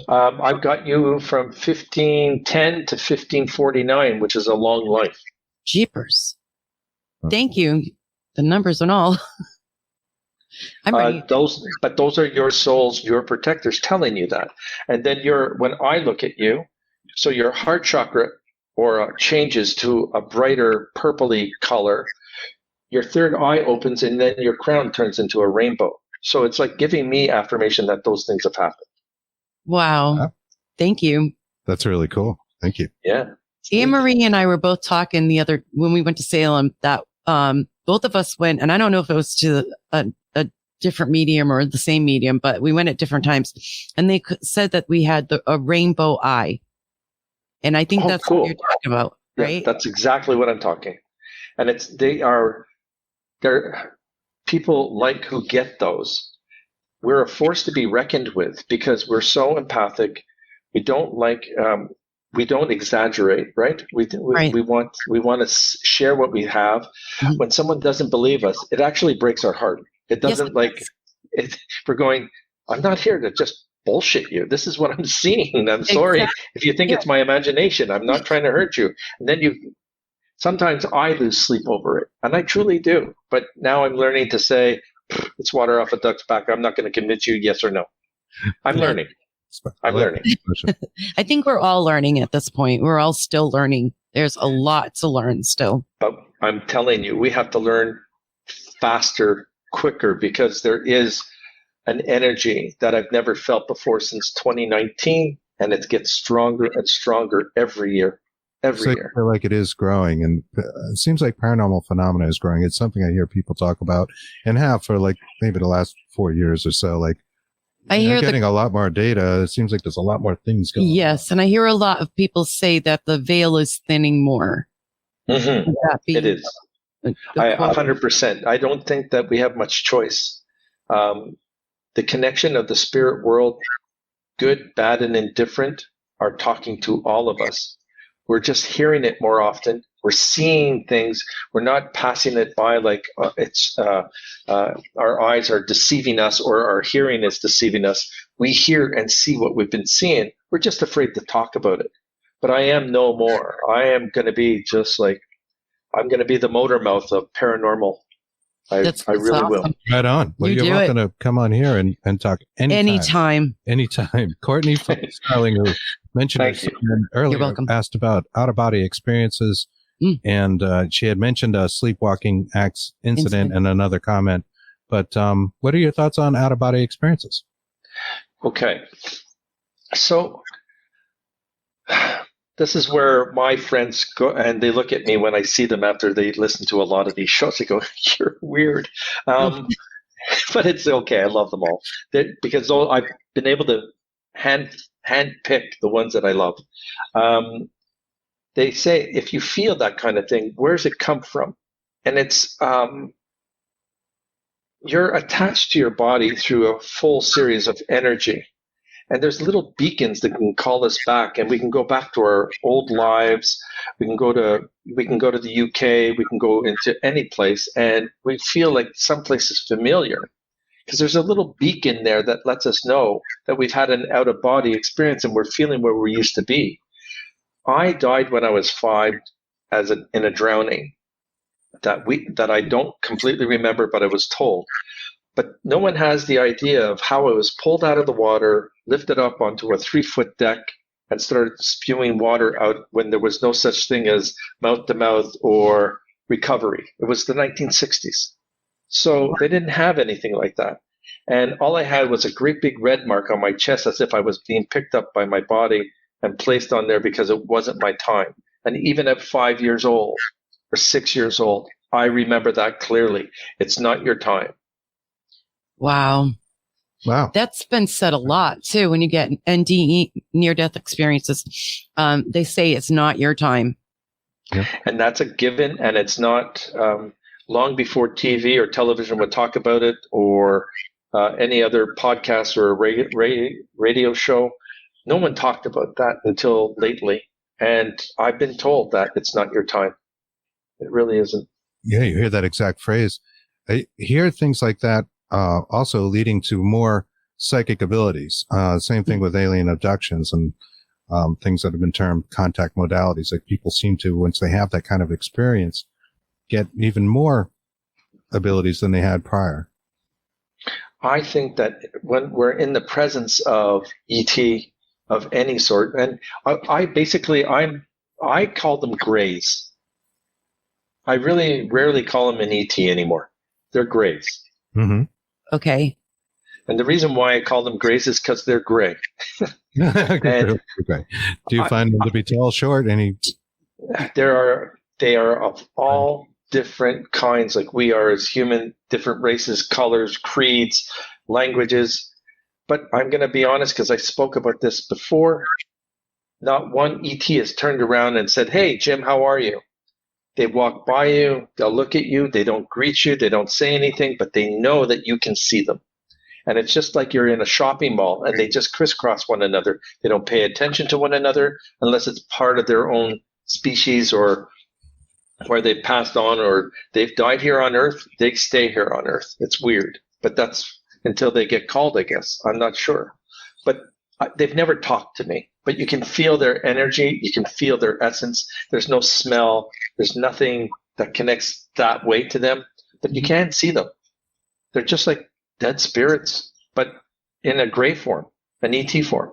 I've got you from 1510 to 1549, which is a long life. Jeepers. Thank you. The numbers and all. I'm ready. Those are your souls, your protectors telling you that. And then when I look at you, so your heart chakra changes to a brighter purpley color, your third eye opens, and then your crown turns into a rainbow. So it's like giving me affirmation that those things have happened. Wow. Thank you. That's really cool. Thank you. Yeah. Anne-Marie and I were both talking when we went to Salem, that both of us went, and I don't know if it was to a different medium or the same medium, but we went at different times, and they said that we had a rainbow eye. And I think that's cool. what you're talking about, right? Yeah, that's exactly what I'm talking. And they're people like who get those. We're a force to be reckoned with because we're so empathic. We don't we don't exaggerate, right? We want to share what we have. Mm-hmm. When someone doesn't believe us, it actually breaks our heart. It doesn't we're going, I'm not here to just bullshit you. This is what I'm seeing. I'm sorry if you think it's my imagination. I'm not trying to hurt you. And then sometimes I lose sleep over it, and I truly do. But now I'm learning to say, it's water off a duck's back. I'm not going to convince you yes or no. I'm learning. I'm learning. I think we're all learning at this point. We're all still learning. There's a lot to learn still. But I'm telling you, we have to learn faster, quicker, because there is an energy that I've never felt before since 2019, and it gets stronger and stronger every year. Every year. I feel like it is growing, and it seems like paranormal phenomena is growing. It's something I hear people talk about and have for like maybe the last 4 years or so. Like, I hear getting a lot more data. It seems like there's a lot more things going on. Yes, and I hear a lot of people say that the veil is thinning more. Mm-hmm. It is. 100%. I don't think that we have much choice. The connection of the spirit world, good, bad, and indifferent, are talking to all of us. We're just hearing it more often. We're seeing things. We're not passing it by like our eyes are deceiving us or our hearing is deceiving us. We hear and see what we've been seeing. We're just afraid to talk about it. But I am no more. I am going to be just like, I'm going to be the motor mouth of paranormal. I really awesome. Will. Right on. Well, you're welcome to come on here and talk anytime. Courtney Starling, who mentioned earlier, asked about out-of-body experiences, and she had mentioned a sleepwalking incident and another comment. But what are your thoughts on out-of-body experiences? Okay. So this is where my friends go, and they look at me when I see them after they listen to a lot of these shows. They go, "You're weird," but it's okay. I love them all because I've been able to hand pick the ones that I love. They say, if you feel that kind of thing, where's it come from? And it's you're attached to your body through a full series of energy. And there's little beacons that can call us back, and we can go back to our old lives. We can go to the UK. We can go into any place, and we feel like someplace is familiar because there's a little beacon there that lets us know that we've had an out-of-body experience and we're feeling where we used to be. I died when I was 5 in a drowning that I don't completely remember, but I was told. But no one has the idea of how I was pulled out of the water, lifted up onto a 3-foot deck, and started spewing water out when there was no such thing as mouth-to-mouth or recovery. It was the 1960s. So they didn't have anything like that. And all I had was a great big red mark on my chest as if I was being picked up by my body and placed on there because it wasn't my time. And even at 5 years old or 6 years old, I remember that clearly. It's not your time. Wow. That's been said a lot too. When you get NDE, near-death experiences, they say it's not your time. Yeah. And that's a given. And it's not long before TV or television would talk about it, or any other podcast or radio show. No one talked about that until lately. And I've been told that it's not your time. It really isn't. Yeah, you hear that exact phrase. I hear things like that also leading to more psychic abilities. Same thing with alien abductions and things that have been termed contact modalities. Like people seem to, once they have that kind of experience, get even more abilities than they had prior. I think that when we're in the presence of ET of any sort, and I call them grays. I really rarely call them an ET anymore. They're grays. Mm-hmm. Okay. And the reason why I call them grays is because they're gray. Okay. Do you find them to be tall, short, any? they are of all different kinds, like we are as human, different races, colors, creeds, languages. But I'm going to be honest, because I spoke about this before. Not one ET has turned around and said, "Hey, Jim, how are you?" They walk by you, they'll look at you, they don't greet you, they don't say anything, but they know that you can see them. And it's just like you're in a shopping mall and they just crisscross one another. They don't pay attention to one another unless it's part of their own species or where they've passed on or they've died here on Earth. They stay here on Earth. It's weird, but that's until they get called, I guess. I'm not sure. But they've never talked to me. But you can feel their energy. You can feel their essence. There's no smell. There's nothing that connects that way to them. But you can't see them. They're just like dead spirits, but in a gray form, an ET form.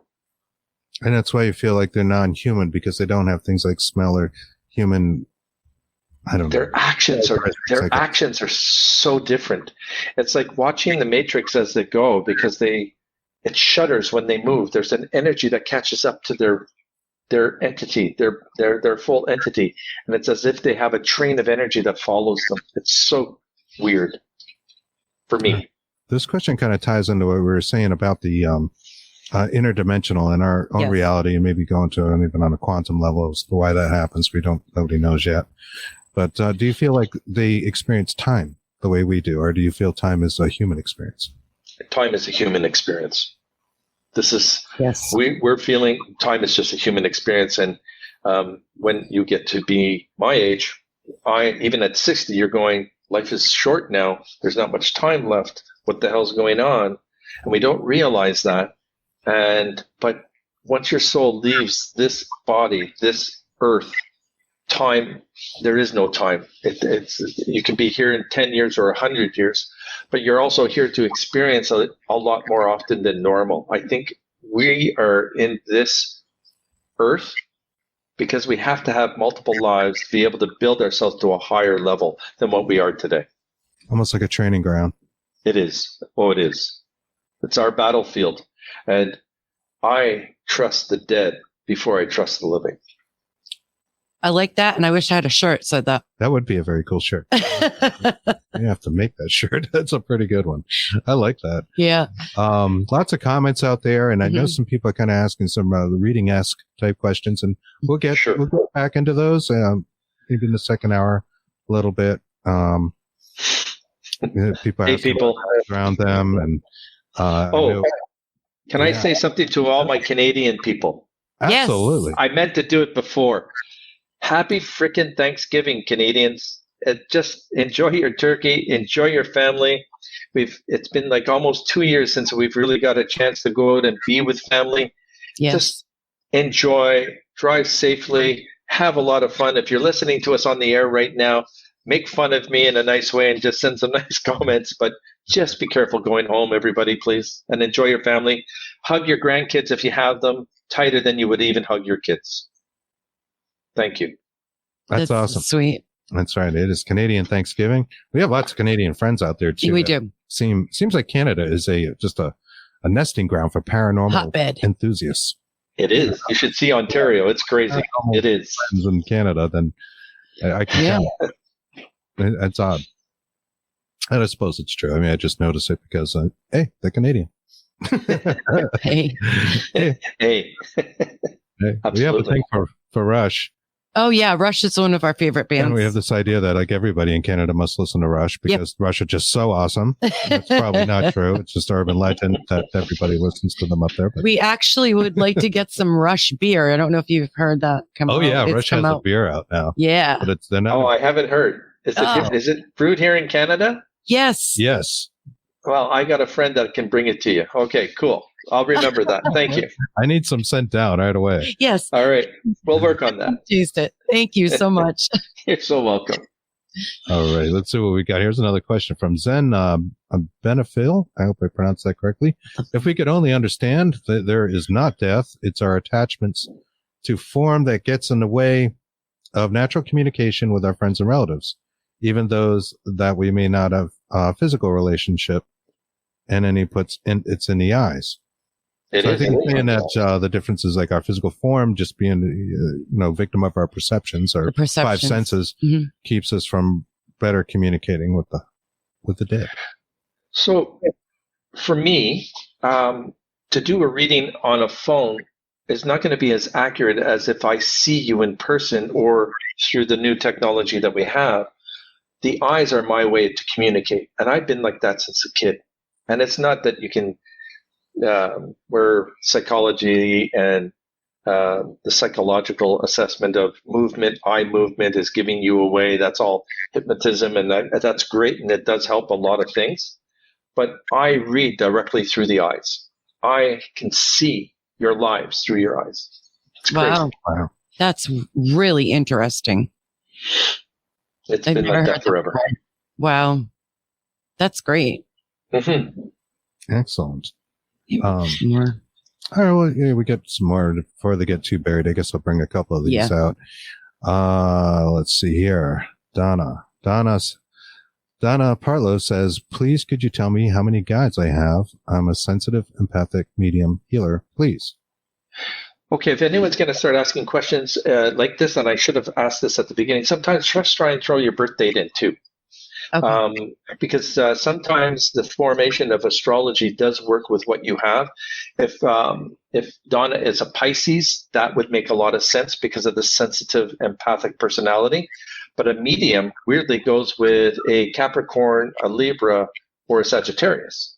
And that's why you feel like they're non-human, because they don't have things like smell or human. I don't know. Their actions are so different. It's like watching the Matrix as they go, because it shudders when they move. There's an energy that catches up to their entity, their full entity, and it's as if they have a train of energy that follows them. It's so weird for me. This question kind of ties into what we were saying about the interdimensional and our own reality, and maybe go into even on a quantum level as to why that happens. Nobody knows yet. But do you feel like they experience time the way we do, or do you feel time is a human experience? Time is a human experience. We're feeling time is just a human experience. And when you get to be my age, even at 60, you're going, life is short now. There's not much time left. What the hell's going on? And we don't realize that. But once your soul leaves this body, this earth, time, there is no time. You can be here in 10 years or 100 years, but you're also here to experience a lot more often than normal. I think we are in this earth because we have to have multiple lives to be able to build ourselves to a higher level than what we are today. Almost like a training ground. It is. Oh, it is. It's our battlefield. And I trust the dead before I trust the living. I like that, and I wish I had a shirt that said that. That would be a very cool shirt. You have to make that shirt. That's a pretty good one. I like that. Yeah. Lots of comments out there, and I know some people are kind of asking some reading-esque type questions, and we'll get back into those maybe in the second hour a little bit. People asking around them, and can I say something to all my Canadian people? Absolutely. Yes. I meant to do it before. Happy frickin' Thanksgiving, Canadians. Just enjoy your turkey, enjoy your family. It's been like almost 2 years since we've really got a chance to go out and be with family. Yes. Just enjoy, drive safely, have a lot of fun. If you're listening to us on the air right now, make fun of me in a nice way and just send some nice comments, but just be careful going home, everybody, please, and enjoy your family. Hug your grandkids if you have them tighter than you would even hug your kids. Thank you. That's awesome. Sweet. That's right. It is Canadian Thanksgiving. We have lots of Canadian friends out there too. We do. Seems like Canada is just a nesting ground for paranormal hotbed enthusiasts. It is. You should see Ontario. It's crazy. It is. In Canada, then I can tell. It's odd. And I suppose it's true. I mean, I just noticed it because, hey, they're Canadian. Hey. Hey. We have a thing for Rush. Oh, yeah. Rush is one of our favorite bands. And we have this idea that like everybody in Canada must listen to Rush because Rush are just so awesome. That's probably not true. It's just urban legend that everybody listens to them up there. But we actually would like to get some Rush beer. I don't know if you've heard that come out. Oh, yeah. Rush has a beer out now. Yeah. But they're not. I haven't heard. Is it brewed here in Canada? Yes. Yes. Well, I got a friend that can bring it to you. Okay, cool. I'll remember that. Thank you. I need some sent down right away. Yes. All right. We'll work on that. Used it. Thank you so much. You're so welcome. All right. Let's see what we got. Here's another question from Zen Benefil. I hope I pronounced that correctly. If we could only understand that there is not death, it's our attachments to form that gets in the way of natural communication with our friends and relatives, even those that we may not have a physical relationship. And then he puts it's in the eyes. I think you're saying that the difference is like our physical form just being, victim of our perceptions, or five senses, keeps us from better communicating with the dead. So for me, to do a reading on a phone is not going to be as accurate as if I see you in person or through the new technology that we have. The eyes are my way to communicate, and I've been like that since a kid. And it's not that you can, where psychology and the psychological assessment of movement, eye movement is giving you away. That's all hypnotism, and that's great, and it does help a lot of things. But I read directly through the eyes. I can see your lives through your eyes. It's crazy. Wow. That's really interesting. It's been like that forever. Wow. That's great. Mm-hmm. Excellent. All right, well, we get some more before they get too buried. I guess I'll bring a couple of these out. Let's see here. Donna Partlow says, please, could you tell me how many guides I have? I'm a sensitive, empathic, medium healer, please. Okay, if anyone's going to start asking questions like this, and I should have asked this at the beginning, sometimes just try and throw your birth date in too. Okay. Because sometimes the formation of astrology does work with what you have. If Donna is a Pisces, that would make a lot of sense because of the sensitive, empathic personality. But a medium weirdly goes with a Capricorn, a Libra, or a Sagittarius.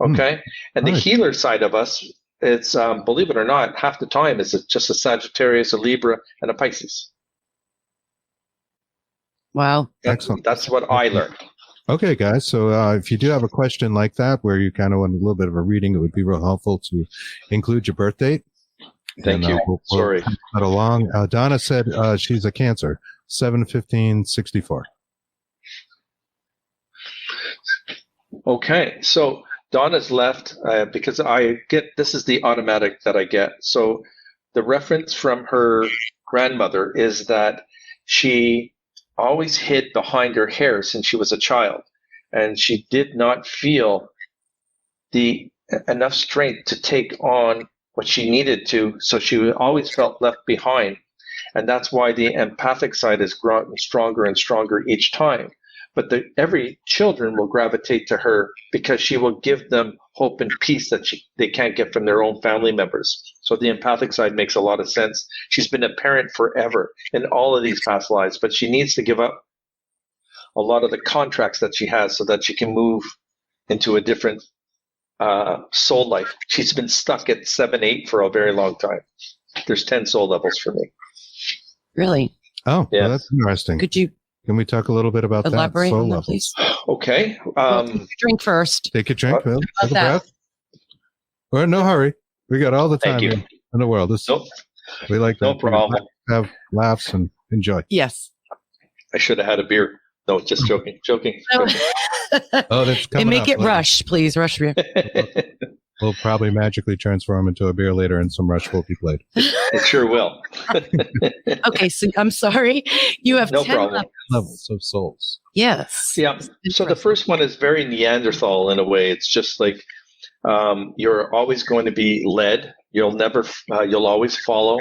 Okay? And the healer side of us, it's, believe it or not, half the time it's just a Sagittarius, a Libra, and a Pisces. Wow. Excellent. That's what I learned. Okay, guys. So if you do have a question like that, where you kind of want a little bit of a reading, it would be real helpful to include your birth date. Thank you. Sorry. Pass that along. Donna said she's a Cancer, 7/15/64. Okay. So Donna's left because this is the automatic that I get. So the reference from her grandmother is that she always hid behind her hair since she was a child, and she did not feel enough strength to take on what she needed to, so she always felt left behind. And that's why the empathic side is growing stronger and stronger each time. But every children will gravitate to her because she will give them hope and peace that they can't get from their own family members. So the empathic side makes a lot of sense. She's been a parent forever in all of these past lives, but she needs to give up a lot of the contracts that she has so that she can move into a different soul life. She's been stuck at 7-8 for a very long time. There's 10 soul levels for me. Really? Oh, yeah. Well, that's interesting. Can we talk a little bit about elaborate that? On that, please. Okay. Drink first. Take a drink. Take a breath. We're in no hurry. We got all the time in the world. We like that. No problem. Have laughs and enjoy. Yes. I should have had a beer. No, just joking. Oh, that's coming and make up it later. rush, please. Rush beer. We'll probably magically transform into a beer later, and some rush will be played. It sure will. Okay, so I'm sorry. You have no 10 problem. Levels of souls. Yes. Yeah. So the first one is very Neanderthal in a way. It's just like you're always going to be led. You'll always follow.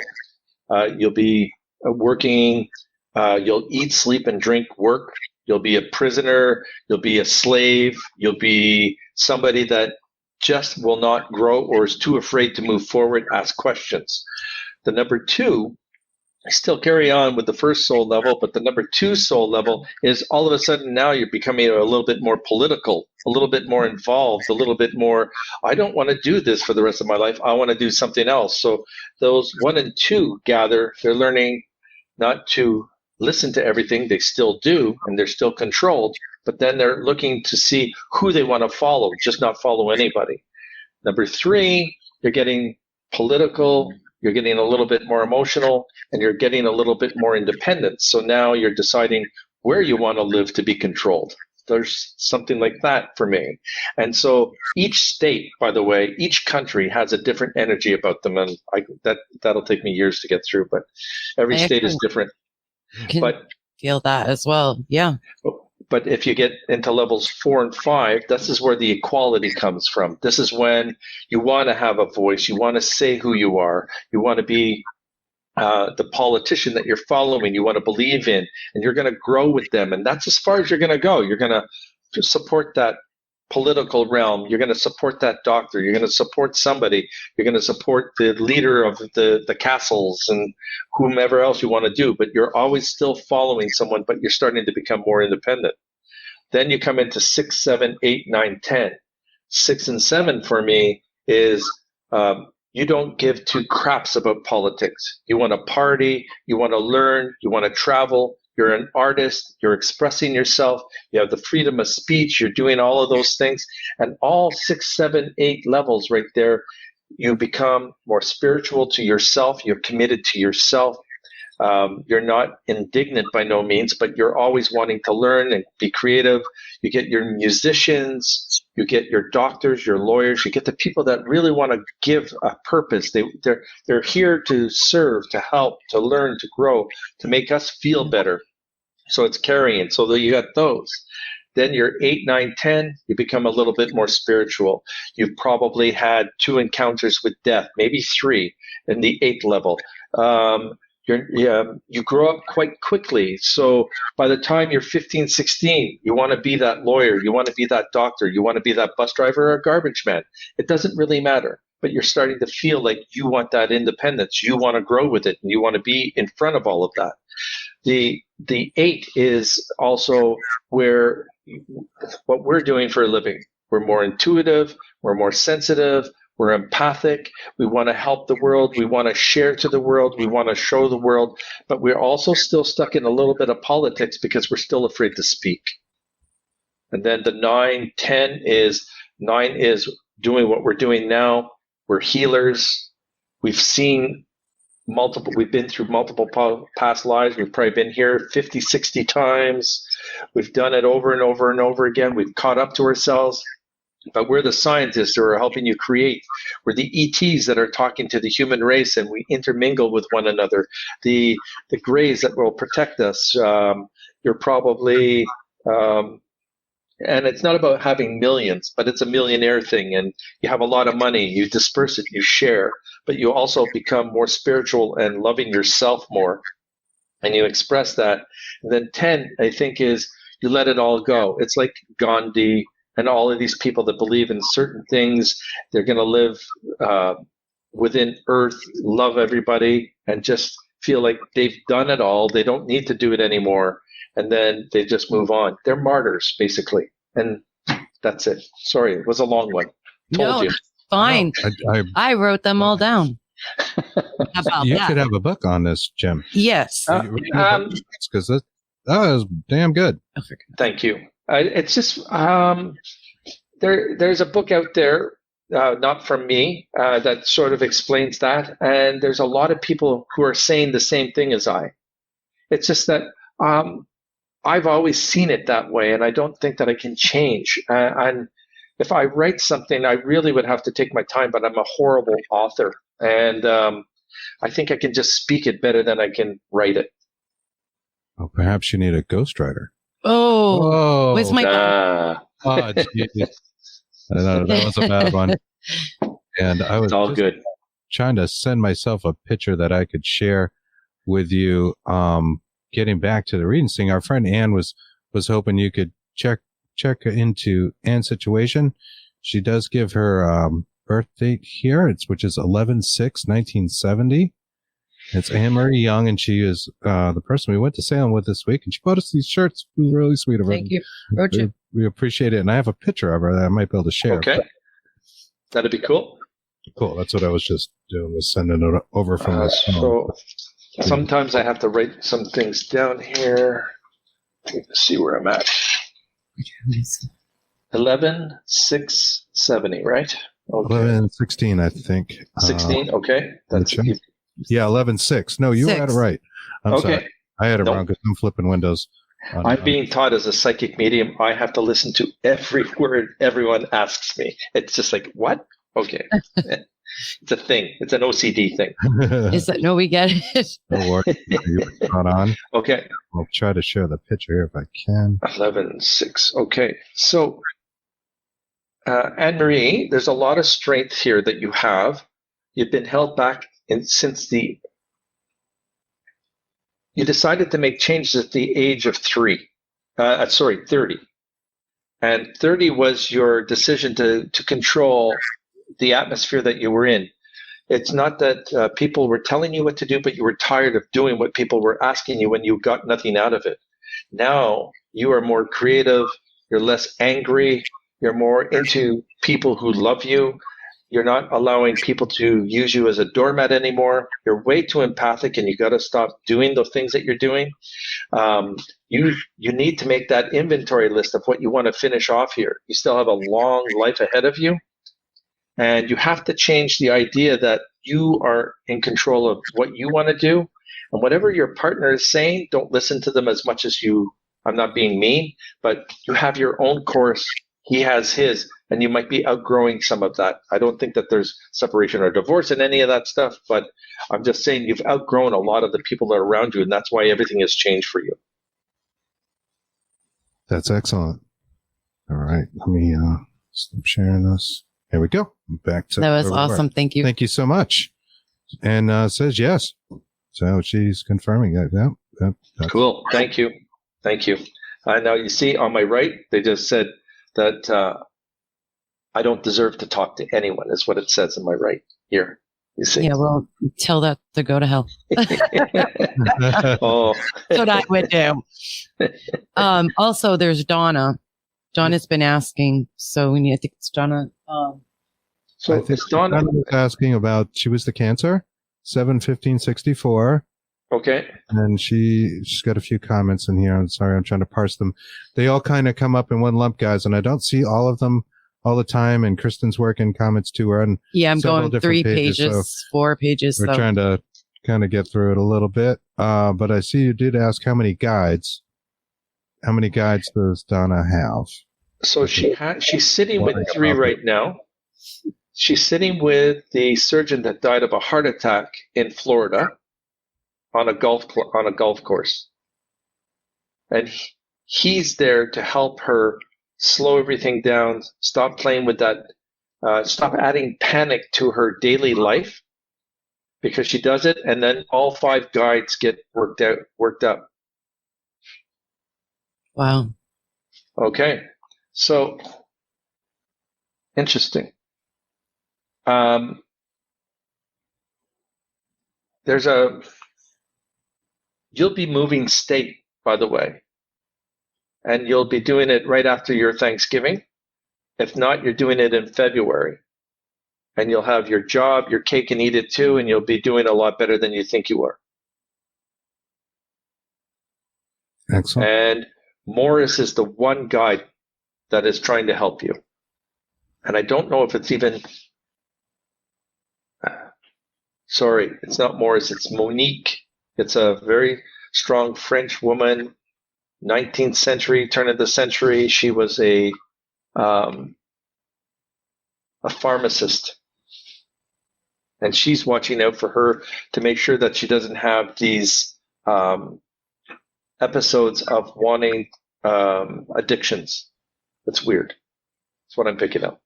You'll be working. You'll eat, sleep, and drink, work. You'll be a prisoner. You'll be a slave. You'll be somebody that just will not grow or is too afraid to move forward, ask questions. The number 2, I still carry on with the first soul level, but the number 2 soul level is all of a sudden now you're becoming a little bit more political, a little bit more involved, a little bit more, I don't want to do this for the rest of my life. I want to do something else. So those 1 and 2 gather, they're learning not to listen to everything. They still do, and they're still controlled, but then they're looking to see who they want to follow, just not follow anybody. Number 3, you're getting political, you're getting a little bit more emotional, and you're getting a little bit more independent. So now you're deciding where you want to live to be controlled. There's something like that for me. And so each state, by the way, each country has a different energy about them, and that'll take me years to get through, but every state is different. But feel that as well. Yeah. But if you get into levels 4 and 5, this is where the equality comes from. This is when you want to have a voice. You want to say who you are. You want to be the politician that you're following. You want to believe in, and you're going to grow with them. And that's as far as you're going to go. You're going to support that political realm. You're going to support that doctor. You're going to support somebody. You're going to support the leader of the castles and whomever else you want to do. But you're always still following someone, but you're starting to become more independent. Then you come into 6, 7, 8, 9, 10. 6 and 7 for me is you don't give two craps about politics. You want to party. You want to learn. You want to travel. You're an artist, you're expressing yourself, you have the freedom of speech, you're doing all of those things. And all 6, 7, 8 levels right there, you become more spiritual to yourself, you're committed to yourself. You're not indignant by no means, but you're always wanting to learn and be creative. You get your musicians, you get your doctors, your lawyers, you get the people that really want to give a purpose. They're here to serve, to help, to learn, to grow, to make us feel better. So it's carrying. So you got those. Then you're 8, 9, 10, you become a little bit more spiritual. You've probably had 2 encounters with death, maybe 3 in the 8th level. You grow up quite quickly. So by the time you're 15, 16, you want to be that lawyer, you want to be that doctor, you want to be that bus driver or garbage man. It doesn't really matter, but you're starting to feel like you want that independence. You want to grow with it, and you want to be in front of all of that. The 8 is also where what we're doing for a living. We're more intuitive, we're more sensitive, we're empathic. We want to help the world. We want to share to the world. We want to show the world. But we're also still stuck in a little bit of politics because we're still afraid to speak. And then the 9, 10 is doing what we're doing now. We're healers. We've been through multiple past lives. We've probably been here 50, 60 times. We've done it over and over and over again. We've caught up to ourselves. But we're the scientists who are helping you create. We're the ETs that are talking to the human race, and we intermingle with one another. The grays that will protect us. You're probably, and it's not about having millions, but it's a millionaire thing. And you have a lot of money, you disperse it, you share, but you also become more spiritual and loving yourself more, and you express that. And then 10, I think, is you let it all go. It's like Gandhi and all of these people that believe in certain things. They're going to live within Earth, love everybody, and just feel like they've done it all. They don't need to do it anymore. And then they just move on. They're martyrs, basically. And that's it. Sorry, it was a long one. Told you. Fine. No, I wrote them all down. You could have a book on this, Jim. Yes. Because that was damn good. Thank you. It's just there's a book out there, not from me, that sort of explains that, and there's a lot of people who are saying the same thing as I. It's just that I've always seen it that way, and I don't think that I can change. And if I write something, I really would have to take my time, but I'm a horrible author, and I think I can just speak it better than I can write it. Well, perhaps you need a ghostwriter. Oh, where's my? Oh, geez. That was a bad one. And I was all good. Trying to send myself a picture that I could share with you. Getting back to the reading thing, our friend Ann was hoping you could check into Ann's situation. She does give her birth date here, which is 11/6/1970. It's Anne Marie Young, and she is the person we went to Salem with this week, and she bought us these shirts. It was really sweet of her. Thank you, Roger. We appreciate it, and I have a picture of her that I might be able to share. Okay, that'd be cool. Cool. That's what I was just doing, was sending it over from this. So sometimes I have to write some things down here. Let's see where I'm at. 11/6/70, right? Okay. 11/16, I think. 16. Okay, that's right. Yeah, 11/6. No, you had it right. I'm sorry. I had it wrong because I'm flipping windows. I'm being taught as a psychic medium. I have to listen to every word everyone asks me. It's just like, what? Okay. It's a thing. It's an OCD thing. Is that no? We get it. Don't worry, you're not on. Okay. I'll try to share the picture here if I can. 11:06. Okay. So, Anne-Marie, there's a lot of strength here that you have. You've been held back since you decided to make changes at the age of 30. And 30 was your decision to control the atmosphere that you were in. It's not that people were telling you what to do, but you were tired of doing what people were asking you when you got nothing out of it. Now you are more creative. You're less angry. You're more into people who love you. You're not allowing people to use you as a doormat anymore. You're way too empathic, and you got to stop doing the things that you're doing. You need to make that inventory list of what you want to finish off here. You still have a long life ahead of you, and you have to change the idea that you are in control of what you want to do. And whatever your partner is saying, don't listen to them as much as you. I'm not being mean, but you have your own course. He has his, and you might be outgrowing some of that. I don't think that there's separation or divorce in any of that stuff, but I'm just saying you've outgrown a lot of the people that are around you, and that's why everything has changed for you. That's excellent. All right, let me stop sharing this. Here we go. Back to that was awesome. Thank you. Thank you so much. And says yes. So she's confirming that. That's cool. Thank you. Now you see on my right, they just said that I don't deserve to talk to anyone, is what it says on my right here. You see? Yeah, well, tell that to go to hell. Oh. That's what I would do. Also, there's Donna. Donna's been asking, so I think it's Donna. So I think Donna was asking about, she was the Cancer, 7/15/64. Okay. And she's got a few comments in here. I'm sorry, I'm trying to parse them. They all kind of come up in one lump, guys, and I don't see all of them all the time. And Kristen's working comments too. We're on I'm going 3 pages, 4 pages. We're trying to kind of get through it a little bit. But I see you did ask how many guides. How many guides does Donna have? So she's sitting with 3 right now. She's sitting with the surgeon that died of a heart attack in Florida on a golf course, and he's there to help her slow everything down, stop playing with that, stop adding panic to her daily life, because she does it, and then all 5 guides get worked up. Wow. Okay, so interesting. You'll be moving state, by the way, and you'll be doing it right after your Thanksgiving. If not, you're doing it in February, and you'll have your job, your cake and eat it too, and you'll be doing a lot better than you think you are. Excellent. And Morris is the one guide that is trying to help you. And I don't know if it's even, sorry, it's not Morris, it's Monique. It's a very strong French woman, 19th century, turn of the century. She was a pharmacist. And she's watching out for her to make sure that she doesn't have these episodes of wanting addictions. That's weird. That's what I'm picking up.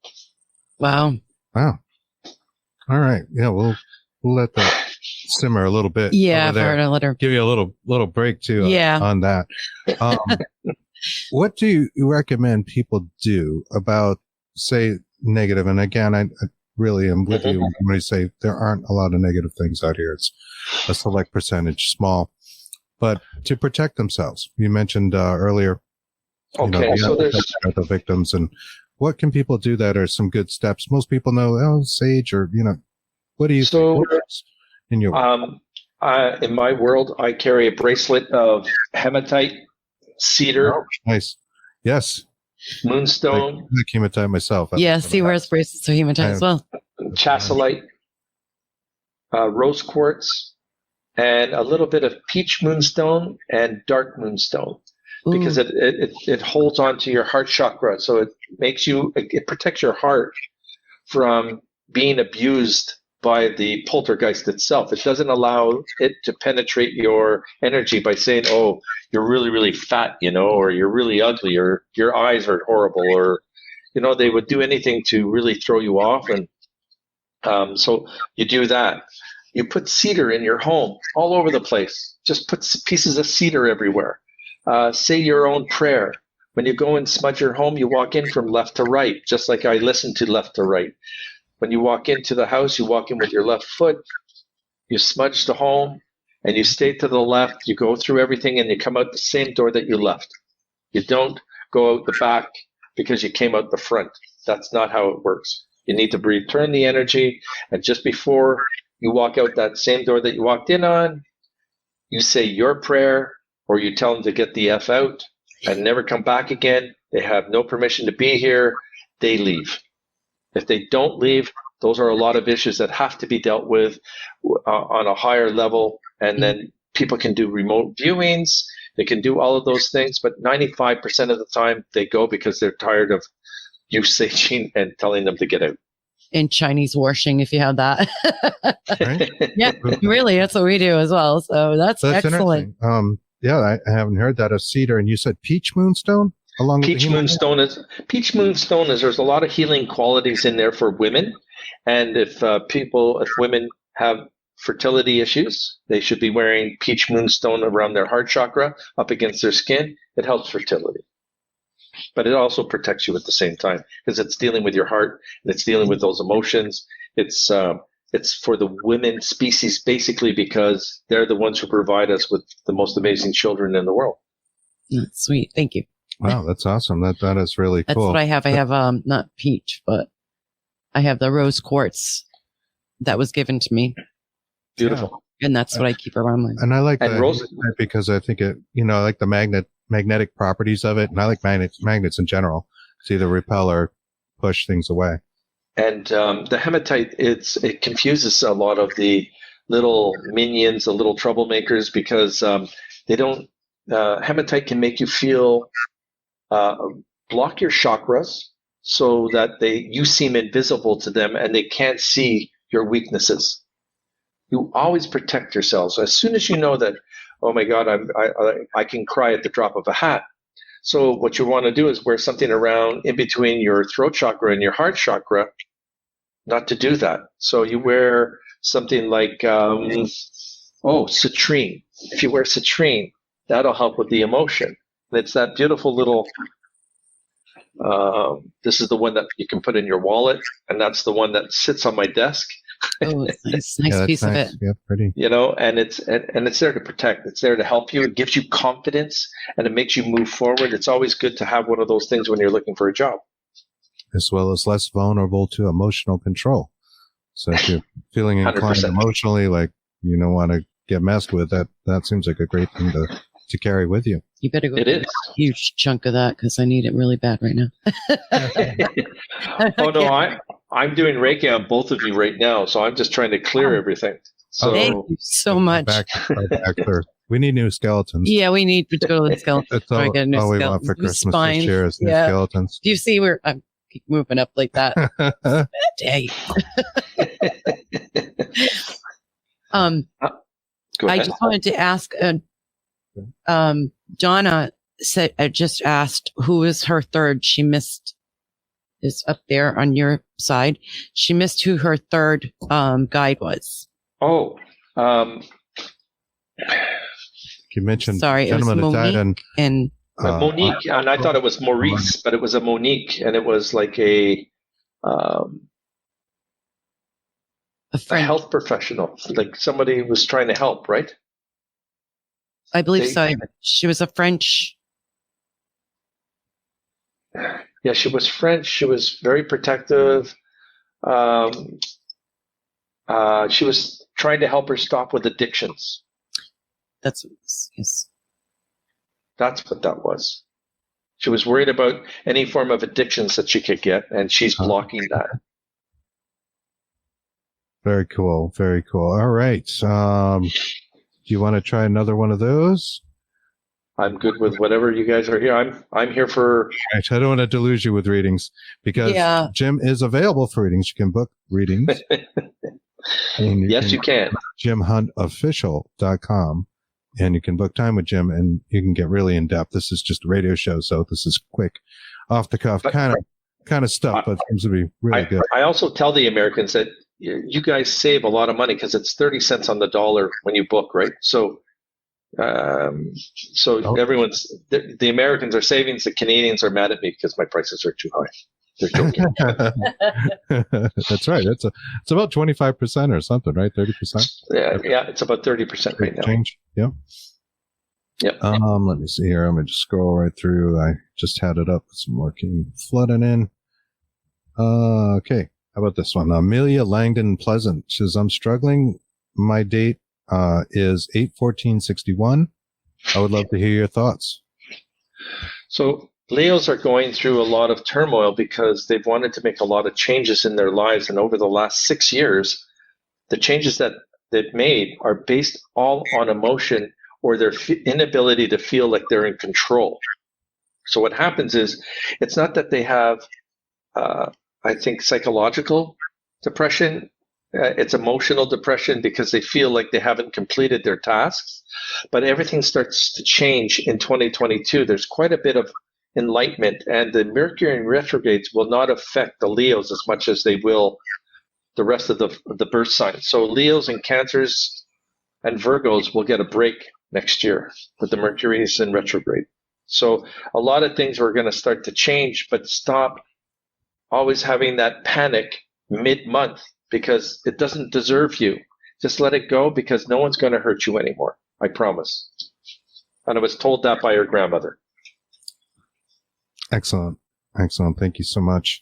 Wow. All right. Yeah, we'll let that simmer a little bit. Yeah, let her give you a little break too. On that. What do you recommend people do about, say, negative? And again, I really am with you when I say there aren't a lot of negative things out here. It's a select percentage, small, but to protect themselves. You mentioned earlier. Okay, so there's the victims, and what can people do that are some good steps? Most people know, sage, or what do you think in your in my world, I carry a bracelet of hematite, cedar. Oh, nice. Yes. Moonstone. I hematite myself. He wears bracelets for hematite as well. Chassolite, rose quartz, and a little bit of peach moonstone and dark moonstone. Ooh. Because it holds on to your heart chakra, so it protects your heart from being abused by the poltergeist itself. It doesn't allow it to penetrate your energy by saying, oh, you're really, really fat, or you're really ugly, or your eyes are horrible, or, they would do anything to really throw you off. And so you do that. You put cedar in your home all over the place. Just put pieces of cedar everywhere. Say your own prayer. When you go and smudge your home, you walk in from left to right, just like I listen to left to right. When you walk into the house, you walk in with your left foot, you smudge the home, and you stay to the left. You go through everything, and you come out the same door that you left. You don't go out the back because you came out the front. That's not how it works. You need to return the energy, and just before you walk out that same door that you walked in on, you say your prayer, or you tell them to get the F out and never come back again. They have no permission to be here. They leave. If they don't leave, those are a lot of issues that have to be dealt with on a higher level. And then people can do remote viewings. They can do all of those things. But 95% of the time, they go because they're tired of you saging and telling them to get out. In Chinese washing, if you have that. Right? Yeah, really, that's what we do as well. So that's excellent. Yeah, I haven't heard that of cedar. And you said peach moonstone? Peach moonstone is there's a lot of healing qualities in there for women. And if women have fertility issues, they should be wearing peach moonstone around their heart chakra up against their skin. It helps fertility. But it also protects you at the same time because it's dealing with your heart and it's dealing with those emotions. It's for the women species basically because they're the ones who provide us with the most amazing children in the world. Sweet. Thank you. Wow, that's awesome. That is really cool. That's what I have. I have not peach, but I have the rose quartz that was given to me. Beautiful. And that's what I keep around my. And I like that rose because I think it, I like the magnetic properties of it, and I like magnets in general. It's either repel or push things away. And the hematite, it confuses a lot of the little minions, the little troublemakers, because they don't. Hematite can make you feel block your chakras so that you seem invisible to them and they can't see your weaknesses. You always protect yourselves. As soon as you know that, oh my God, I can cry at the drop of a hat. So what you want to do is wear something around in between your throat chakra and your heart chakra, not to do that. So you wear something like, citrine. If you wear citrine, that'll help with the emotion. And it's that beautiful little, this is the one that you can put in your wallet, and that's the one that sits on my desk. Oh, it's nice yeah, piece nice. of it. Yeah, pretty. And it's there to protect. It's there to help you. It gives you confidence, and it makes you move forward. It's always good to have one of those things when you're looking for a job. As well as less vulnerable to emotional control. So if you're feeling inclined 100%. Emotionally, like you don't want to get messed with, that seems like a great thing to carry with you. You better go get a huge chunk of that because I need it really bad right now. Oh no, I'm doing Reiki on both of you right now, so I'm just trying to clear everything. So thank you so much. Back we need new skeletons. Yeah, we need to go to the skeletons. That's all we want for Christmas this year is new skeletons. Do you see where I'm keep moving up like that? Day. I just wanted to ask. Donna said, just asked who is her third. She missed is up there on your side. She missed who her third guide was. Oh, you mentioned sorry, it was Monique and Monique, and I thought it was Maurice, but it was a Monique, and it was like a health professional, like somebody who was trying to help, right? I believe so. She was a French. Yeah, she was French. She was very protective. She was trying to help her stop with addictions. That's what it was, yes. That's what that was. She was worried about any form of addictions that she could get, and she's blocking that. Very cool. Very cool. All right. Do you want to try another one of those? I'm good with whatever you guys are here. I'm here for. I don't want to delude you with readings because Jim is available for readings. You can book readings. Yes, you can. JimHuntOfficial.com, and you can book time with Jim, and you can get really in depth. This is just a radio show, so this is quick, off the cuff kind of stuff, but it seems to be really good. I also tell the Americans that you guys save a lot of money because it's 30 cents on the dollar when you book, right? So everyone's the Americans are saving. The Canadians are mad at me because my prices are too high. They're joking. That's right. It's about 25% or something, right? 30%. Yeah, it's about 30% right now. Change. Yep. Let me see here. I'm gonna just scroll right through. I just had it up. Some more came flooding in. Okay. How about this one? Amelia Langdon Pleasant says, I'm struggling. My date is 8/14/61. I would love to hear your thoughts. So Leos are going through a lot of turmoil because they've wanted to make a lot of changes in their lives. And over the last 6 years, the changes that they've made are based all on emotion or their inability to feel like they're in control. So what happens is it's not that they have, I think, psychological depression. It's emotional depression because they feel like they haven't completed their tasks. But everything starts to change in 2022. There's quite a bit of enlightenment, and the Mercury in retrogrades will not affect the Leos as much as they will the rest of the birth signs. So Leos and Cancers and Virgos will get a break next year with the Mercury is in retrograde. So a lot of things are going to start to change, but stop always having that panic mid-month because it doesn't deserve you. Just let it go because no one's going to hurt you anymore. I promise. And I was told that by her grandmother. Excellent. Thank you so much.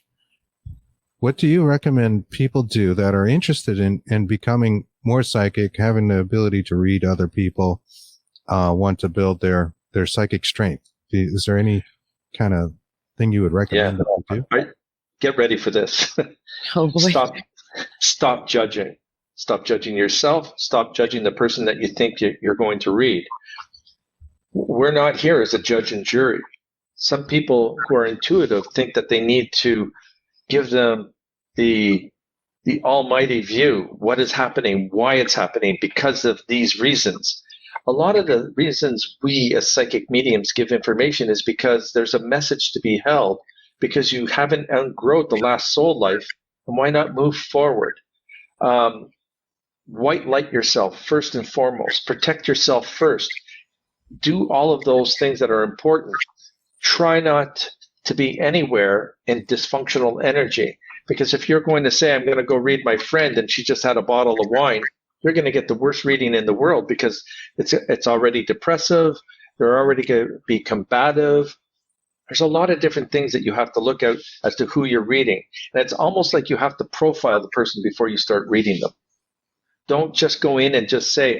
What do you recommend people do that are interested in becoming more psychic, having the ability to read other people, want to build their psychic strength? Is there any kind of thing you would recommend that they do? Get ready for this. Oh boy. Stop judging. Stop judging yourself. Stop judging the person that you think you're going to read. We're not here as a judge and jury. Some people who are intuitive think that they need to give them the almighty view, what is happening, why it's happening, because of these reasons. A lot of the reasons we as psychic mediums give information is because there's a message to be held, because you haven't outgrown the last soul life, and why not move forward? White light yourself first and foremost. Protect yourself first. Do all of those things that are important. Try not to be anywhere in dysfunctional energy, because if you're going to say, I'm going to go read my friend and she just had a bottle of wine, you're going to get the worst reading in the world because it's already depressive. They're already going to be combative. There's a lot of different things that you have to look at as to who you're reading. And it's almost like you have to profile the person before you start reading them. Don't just go in and just say,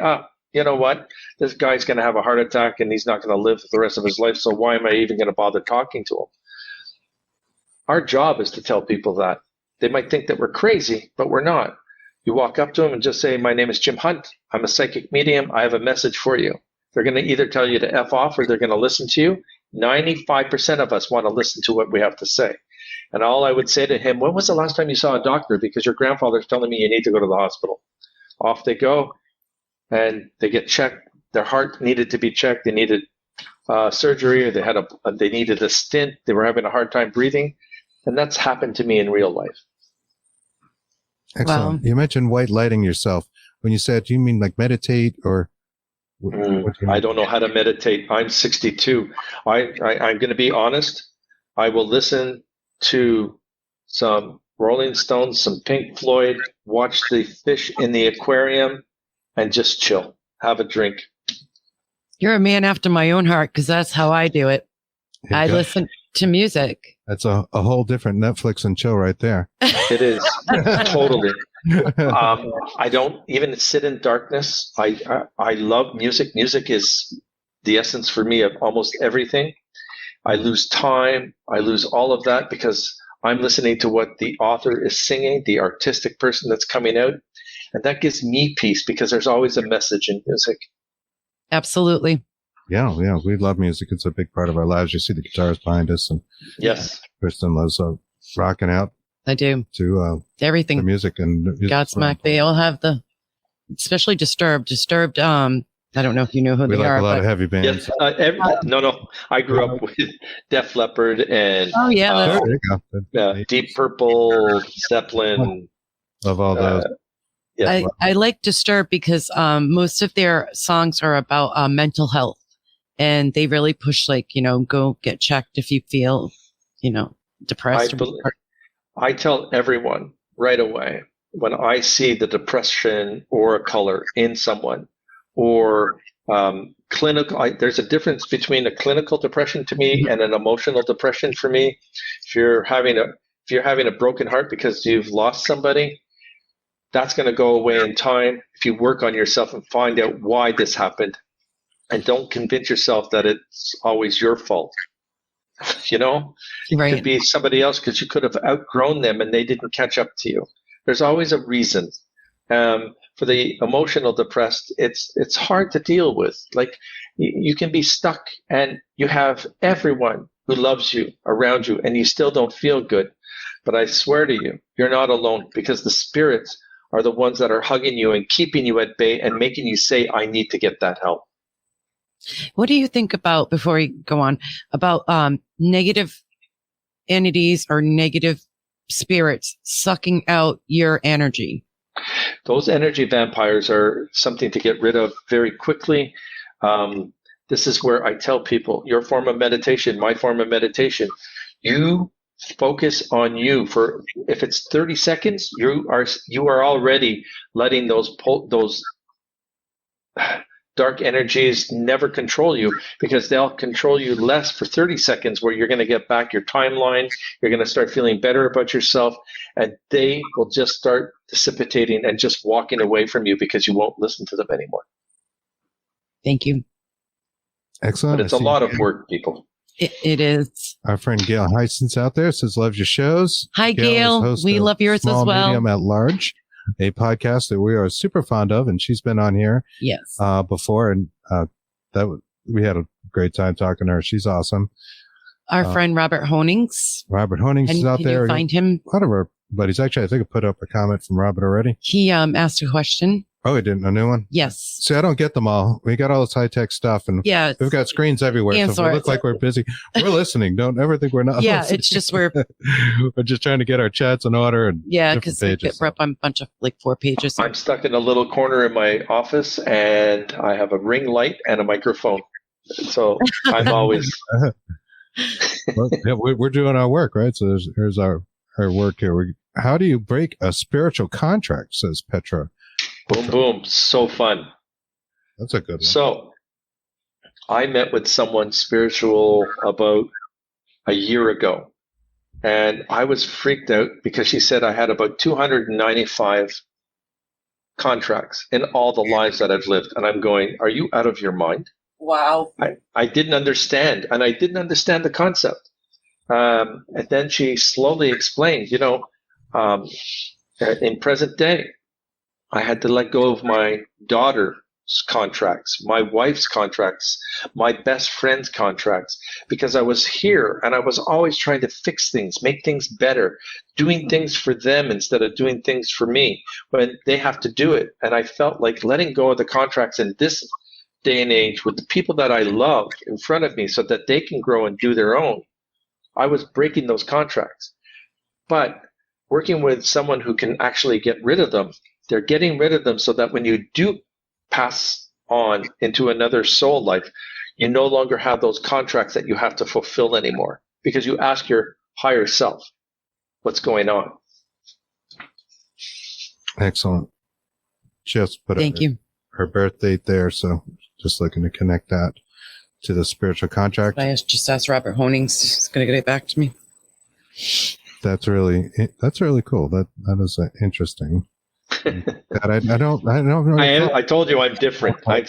you know what? This guy's going to have a heart attack and he's not going to live the rest of his life, so why am I even going to bother talking to him? Our job is to tell people that. They might think that we're crazy, but we're not. You walk up to them and just say, my name is Jim Hunt. I'm a psychic medium. I have a message for you. They're going to either tell you to F off or they're going to listen to you. 95% of us want to listen to what we have to say. And all I would say to him, when was the last time you saw a doctor? Because your grandfather's telling me you need to go to the hospital. Off they go, and they get checked. Their heart needed to be checked. They needed surgery, or they needed a stint. They were having a hard time breathing. And that's happened to me in real life. Excellent. Wow. You mentioned white lighting yourself. When you said, do you mean like meditate or? I don't know how to meditate. I'm 62. I'm going to be honest. I will listen to some Rolling Stones, some Pink Floyd, watch the fish in the aquarium, and just chill. Have a drink. You're a man after my own heart, because that's how I do it. I listen to music. That's a whole different Netflix and chill right there. It is. Totally. I don't even sit in darkness. I love music. Music is the essence for me of almost everything. I lose time. I lose all of that because I'm listening to what the author is singing, the artistic person that's coming out. And that gives me peace because there's always a message in music. Absolutely. Yeah, we love music. It's a big part of our lives. You see the guitars behind us, and yes, Kristen loves rocking out. I do To everything. The music and Godsmack. They all have especially Disturbed. Disturbed. I don't know if you know who they are. We like a lot of heavy bands. Yes, no. I grew up with Def Leppard and Deep Purple, Zeppelin. Love all those. Yeah. I like Disturbed because most of their songs are about mental health, and they really push, like, go get checked if you feel, depressed. I tell everyone right away when I see the depression or a color in someone, or clinical. There's a difference between a clinical depression to me and an emotional depression for me. If you're having a broken heart because you've lost somebody, that's going to go away in time if you work on yourself and find out why this happened, and don't convince yourself that it's always your fault. Right. It could be somebody else because you could have outgrown them and they didn't catch up to you. There's always a reason. For the emotional depressed, it's hard to deal with. Like, you can be stuck and you have everyone who loves you around you and you still don't feel good. But I swear to you, you're not alone, because the spirits are the ones that are hugging you and keeping you at bay and making you say, I need to get that help. What do you think about, before we go on, about negative entities or negative spirits sucking out your energy? Those energy vampires are something to get rid of very quickly. This is where I tell people, your form of meditation, my form of meditation, you focus on you for, if it's 30 seconds, you are already letting those dark energies never control you, because they'll control you less for 30 seconds, where you're going to get back your timeline, you're going to start feeling better about yourself, and they will just start dissipating and just walking away from you because you won't listen to them anymore. Thank you. Excellent. But it's a lot of work, people. It is. Our friend Gail Heison's out there, says loves your shows. Hi, Gail. We love yours as well. Medium at Large, a podcast that we are super fond of, and she's been on here before, and we had a great time talking to her. She's awesome. Our friend Robert Honings. Robert Honings is out there. You find him? A lot of our buddies. Actually, I think I put up a comment from Robert already. He asked a question. Oh, he didn't? A new one? Yes. See, I don't get them all. We got all this high-tech stuff, and we've got screens everywhere. So if we look like we're busy, we're listening. Don't ever think we're not listening. It's just we're just trying to get our chats in order. And because we're up on a bunch of 4 pages. I'm stuck in a little corner in my office, and I have a ring light and a microphone. So I'm always... we're doing our work, right? So here's our work here. How do you break a spiritual contract, says Petra. Boom, boom. So fun. That's a good one. So I met with someone spiritual about a year ago, and I was freaked out because she said I had about 295 contracts in all the lives that I've lived. And I'm going, are you out of your mind? Wow. I didn't understand, and I didn't understand the concept. And then she slowly explained, in present day, I had to let go of my daughter's contracts, my wife's contracts, my best friend's contracts, because I was here and I was always trying to fix things, make things better, doing things for them instead of doing things for me when they have to do it. And I felt like letting go of the contracts in this day and age with the people that I love in front of me so that they can grow and do their own. I was breaking those contracts. But working with someone who can actually get rid of them, they're getting rid of them so that when you do pass on into another soul life, you no longer have those contracts that you have to fulfill anymore, because you ask your higher self what's going on. Excellent. Just put her birth date there, so just looking to connect that to the spiritual contract. I just asked Robert Honings. He's going to get it back to me. That's really cool. That is interesting. I told you I'm different. I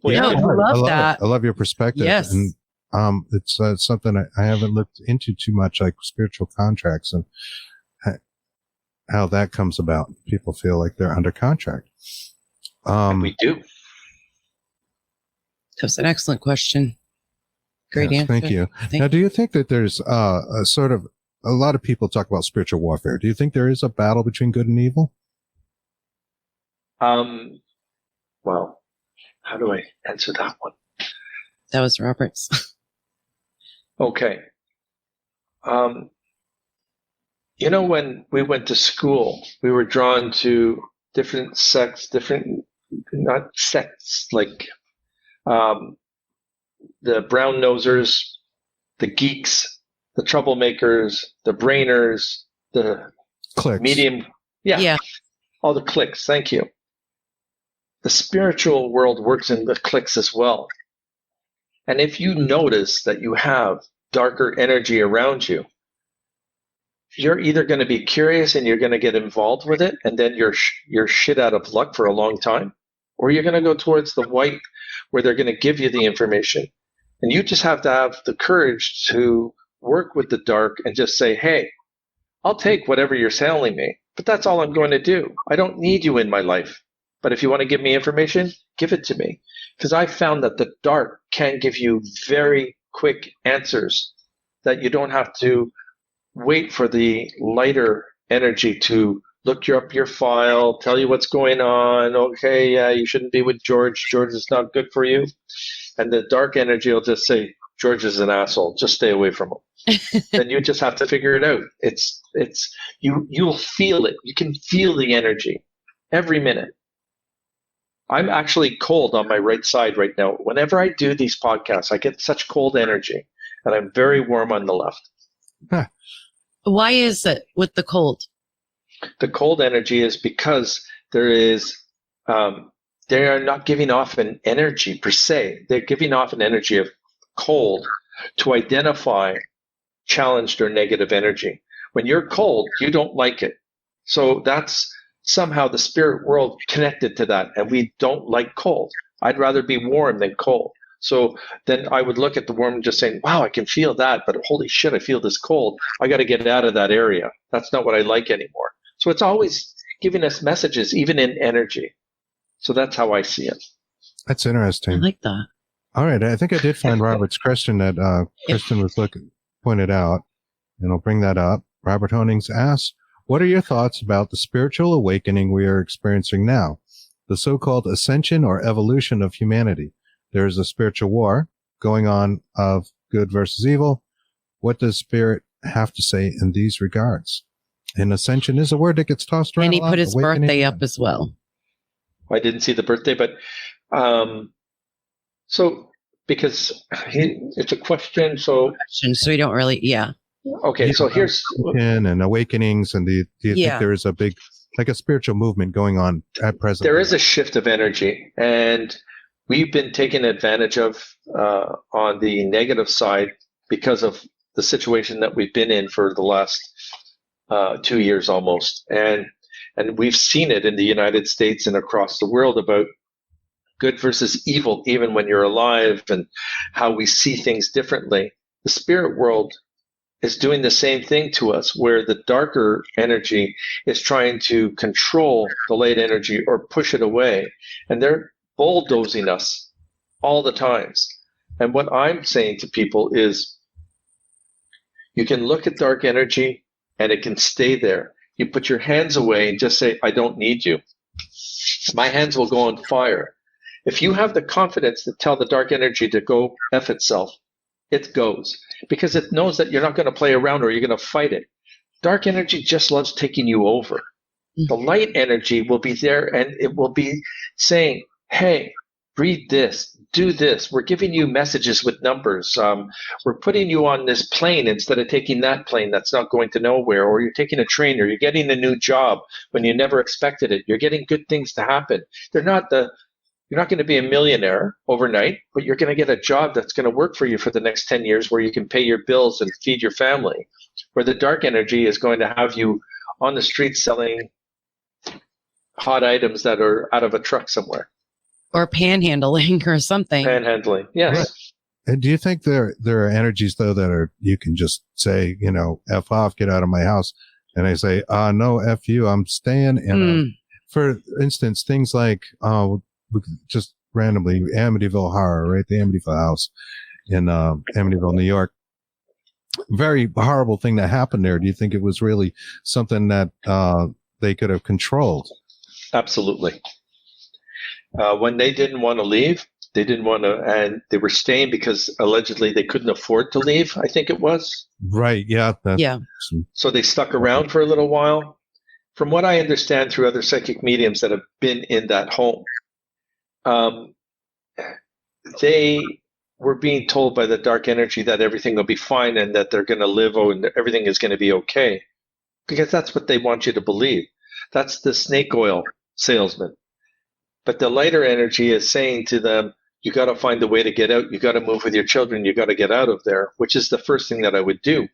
love that. I love your perspective. Yes. And it's something I haven't looked into too much, like spiritual contracts and how that comes about. People feel like they're under contract. We do. That was an excellent question. Great answer. Thank you. Now, do you think that there's a sort of, a lot of people talk about spiritual warfare. Do you think there is a battle between good and evil? Well, how do I answer that one? That was Robert's. Okay. When we went to school, we were drawn to different sects, not sects, like the brown nosers, the geeks, the troublemakers, the brainers, the cliques. Medium. Yeah. All the cliques. Thank you. The spiritual world works in the cliques as well. And if you notice that you have darker energy around you, you're either going to be curious and you're going to get involved with it, and then you're shit out of luck for a long time, or you're going to go towards the white, where they're going to give you the information. And you just have to have the courage to work with the dark and just say, hey, I'll take whatever you're selling me, but that's all I'm going to do. I don't need you in my life. But if you want to give me information, give it to me. Because I found that the dark can give you very quick answers, that you don't have to wait for the lighter energy to look up your file, tell you what's going on. Okay, yeah, you shouldn't be with George. George is not good for you. And the dark energy will just say, George is an asshole. Just stay away from him. Then you just have to figure it out. You'll feel it. You can feel the energy every minute. I'm actually cold on my right side right now. Whenever I do these podcasts, I get such cold energy, and I'm very warm on the left. Huh. Why is it with the cold? The cold energy is because they are not giving off an energy per se. They're giving off an energy of cold to identify challenged or negative energy. When you're cold, you don't like it. So that's somehow the spirit world connected to that, and we don't like cold. I'd rather be warm than cold. So then I would look at the warm and just saying, wow, I can feel that, but holy shit, I feel this cold. I got to get out of that area. That's not what I like anymore. So it's always giving us messages, even in energy. So that's how I see it. That's interesting. I like that. All right. I think I did find Robert's question that Kristen was pointed out, and I'll bring that up. Robert Honings asks, what are your thoughts about the spiritual awakening we are experiencing now, the so-called ascension or evolution of humanity? There is a spiritual war going on of good versus evil. What does spirit have to say in these regards? And ascension is a word that gets tossed around. And he put his birthday up as well. I didn't see the birthday, but because it's a question, so we don't really, Okay, so here's and awakenings, and do you think there is a big, like a spiritual movement going on at present? There is a shift of energy, and we've been taken advantage of on the negative side because of the situation that we've been in for the last 2 years almost, and we've seen it in the United States and across the world about good versus evil, even when you're alive, and how we see things differently. The spirit world is doing the same thing to us, where the darker energy is trying to control the light energy or push it away. And they're bulldozing us all the times. And what I'm saying to people is, you can look at dark energy and it can stay there. You put your hands away and just say, I don't need you. My hands will go on fire. If you have the confidence to tell the dark energy to go F itself, it goes, because it knows that you're not going to play around or you're going to fight it. Dark energy just loves taking you over. Mm-hmm. The light energy will be there, and it will be saying, hey, read this, do this. We're giving you messages with numbers. We're putting you on this plane instead of taking that plane that's not going to nowhere, or you're taking a train, or you're getting a new job when you never expected it. You're getting good things to happen. You're not going to be a millionaire overnight, but you're going to get a job that's going to work for you for the next 10 years, where you can pay your bills and feed your family. Where the dark energy is going to have you on the street selling hot items that are out of a truck somewhere. Or panhandling or something. Panhandling, yes. Right. And do you think there are energies, though, that are, you can just say, F off, get out of my house. And I say, no, F you, I'm staying. And for instance, things like, we just randomly, Amityville Horror, right? The Amityville House in Amityville, New York. Very horrible thing that happened there. Do you think it was really something that they could have controlled? Absolutely. When they didn't want to leave, they didn't want to, and they were staying because allegedly they couldn't afford to leave, I think it was. Right, yeah. So they stuck around for a little while. From what I understand through other psychic mediums that have been in that home, they were being told by the dark energy that everything will be fine and that they're going to live and everything is going to be okay. Because that's what they want you to believe. That's the snake oil salesman. But the lighter energy is saying to them, you got to find a way to get out. You got to move with your children. You got to get out of there, which is the first thing that I would do.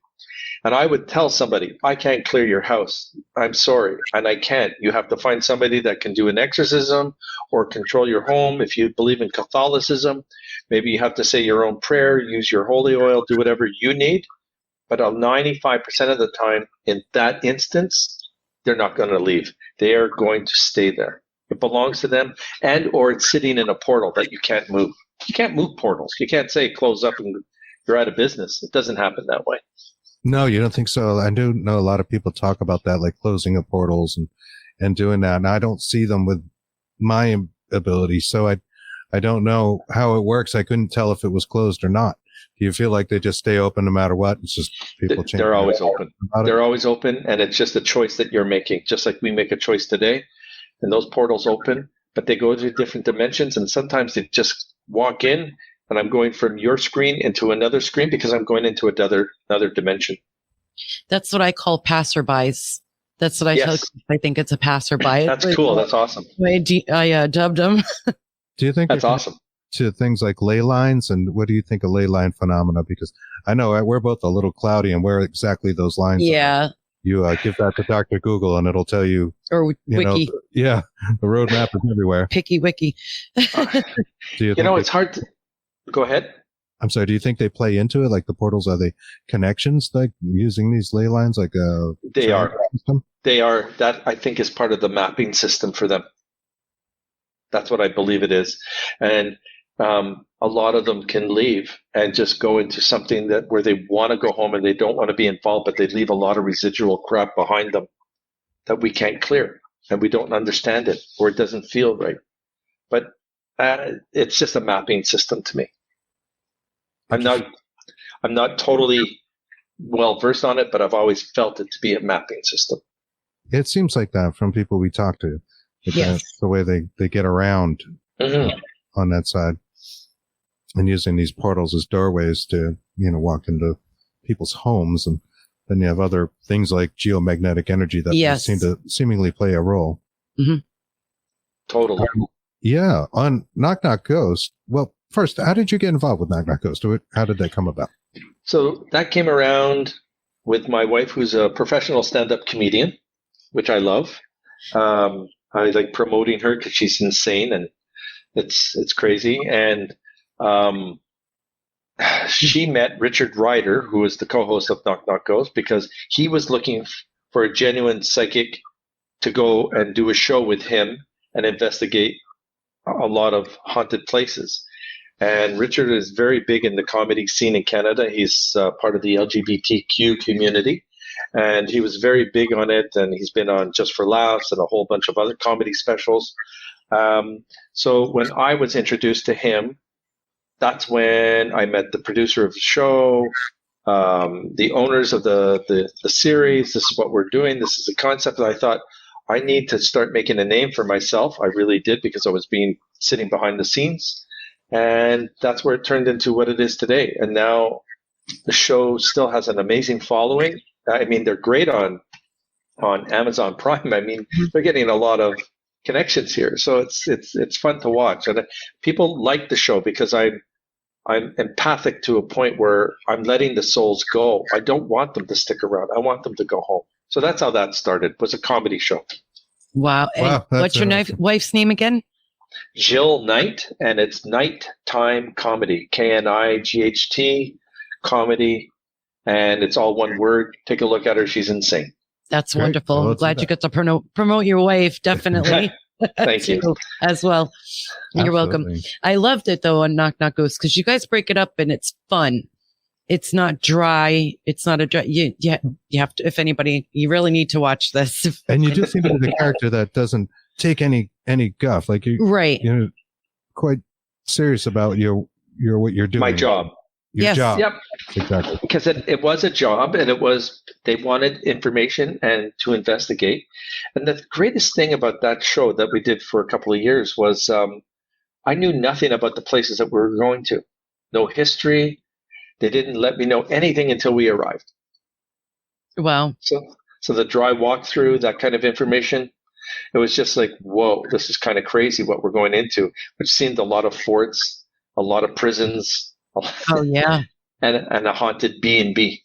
And I would tell somebody, I can't clear your house. I'm sorry. And I can't. You have to find somebody that can do an exorcism or control your home. If you believe in Catholicism, maybe you have to say your own prayer, use your holy oil, do whatever you need. But 95% of the time, in that instance, they're not going to leave. They are going to stay there. It belongs to them, and or it's sitting in a portal that you can't move. You can't move portals. You can't say close up and you're out of business. It doesn't happen that way. No, you don't think so? I do know a lot of people talk about that, like closing of portals and doing that. And I don't see them with my ability. So I don't know how it works. I couldn't tell if it was closed or not. Do you feel like they just stay open no matter what? It's just people change. They're always open. They're always open. And it's just a choice that you're making, just like we make a choice today. And those portals open, but they go to different dimensions. And sometimes they just walk in, and I'm going from your screen into another screen because I'm going into another dimension. That's what I call passerbys. That's what I tell you. I think it's a passerby. That's cool. That's awesome. I dubbed them. Do you think that's awesome? To things like ley lines, and what do you think of ley line phenomena? Because I know we're both a little cloudy on where exactly those lines are. You give that to Dr. Google and it'll tell you. Or Wiki. The roadmap is everywhere. Picky Wiki. It's hard to... Go ahead. I'm sorry. Do you think they play into it? Like the portals, are they connections, like using these ley lines? Like they are. System? They are. That I think is part of the mapping system for them. That's what I believe it is. And a lot of them can leave and just go into something where they want to go home and they don't want to be involved, but they leave a lot of residual crap behind them that we can't clear and we don't understand it or it doesn't feel right. But it's just a mapping system to me. I'm not totally well versed on it, but I've always felt it to be a mapping system. It seems like that from people we talk to. That's the way they get around on that side, and using these portals as doorways to walk into people's homes, and then you have other things like geomagnetic energy that seem to seemingly play a role. Mm-hmm. Totally. On Knock Knock Ghost. Well, first, how did you get involved with Knock Knock Ghost? How did that come about? So that came around with my wife, who's a professional stand-up comedian, which I love. I like promoting her because she's insane and it's crazy. And she met Richard Ryder, who is the co-host of Knock Knock Ghost, because he was looking for a genuine psychic to go and do a show with him and investigate a lot of haunted places. And Richard is very big in the comedy scene in Canada. He's part of the LGBTQ community. And he was very big on it, and he's been on Just for Laughs and a whole bunch of other comedy specials. So when I was introduced to him, that's when I met the producer of the show, the owners of the series. This is what we're doing. This is the concept. And I thought, I need to start making a name for myself. I really did, because I was sitting behind the scenes. And that's where it turned into what it is today. And now the show still has an amazing following. I mean, they're great on Amazon Prime. I mean, they're getting a lot of connections here, so it's fun to watch. And people like the show because I'm empathic to a point where I'm letting the souls go. I don't want them to stick around. I want them to go home. So that's how that started. It was a comedy show. Wow! And what's your wife's name again? Jill Knight, and it's Nighttime Comedy. KNIGHT comedy. And it's all one word. Take a look at her. She's insane. That's wonderful. I'm glad you get to promote your wife. Definitely. Thank you. As well. You're welcome. I loved it though on Knock Knock Ghosts because you guys break it up and it's fun. It's not dry. It's not a dry. You have to. If anybody, you really need to watch this. And you do seem to be the character that doesn't take any guff. Like you're quite serious about what you're doing. My job. Your job. Yep. Exactly. Because it was a job, and they wanted information and to investigate. And the greatest thing about that show that we did for a couple of years was I knew nothing about the places that we were going to. No history. They didn't let me know anything until we arrived. Wow. So the dry walkthrough, that kind of information, it was just like, whoa, this is kind of crazy what we're going into, which seemed a lot of forts, a lot of prisons. Oh, yeah. and a haunted B&B.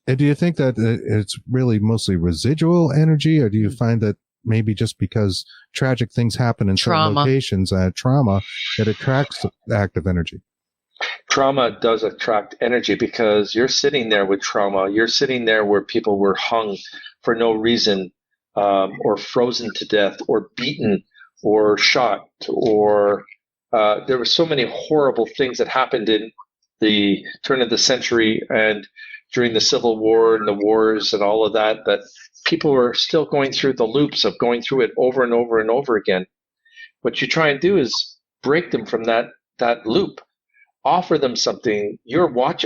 And do you think that it's really mostly residual energy, or do you find that maybe just because tragic things happen in certain locations, trauma, it attracts active energy? Trauma does attract energy because you're sitting there with trauma. You're sitting there where people were hung for no reason, or frozen to death, or beaten, or shot, or there were so many horrible things that happened in the turn of the century and during the Civil War and the wars and all of that people were still going through the loops of going through it over and over and over again. What you try and do is break them from that loop, offer them something.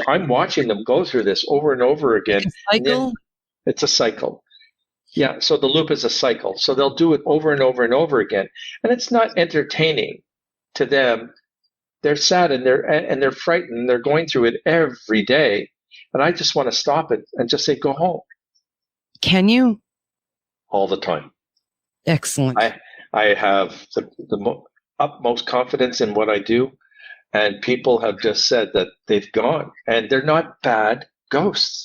I'm watching them go through this over and over again. Like a cycle? It's a cycle. Yeah, so the loop is a cycle. So they'll do it over and over and over again. And it's not entertaining to them. They're sad and they're frightened. And they're going through it every day. And I just want to stop it and just say, go home. Can you? All the time. Excellent. I have the utmost confidence in what I do. And people have just said that they've gone. And they're not bad ghosts.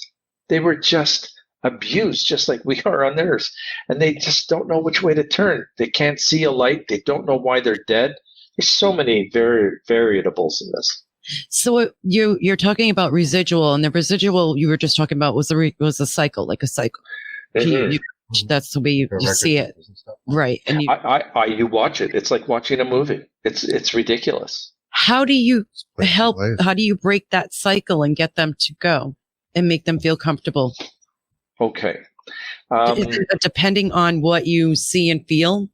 They were just abused, just like we are on theirs. And they just don't know which way to turn. They can't see a light. They don't know why they're dead. There's so many variables in this. So you're talking about residual, and the residual you were just talking about was a cycle, like a cycle. Mm-hmm. That's the way you see it, right? And you watch it. It's like watching a movie. It's ridiculous. How do you help? How do you break that cycle and get them to go and make them feel comfortable? Okay. Depending on what you see and feel.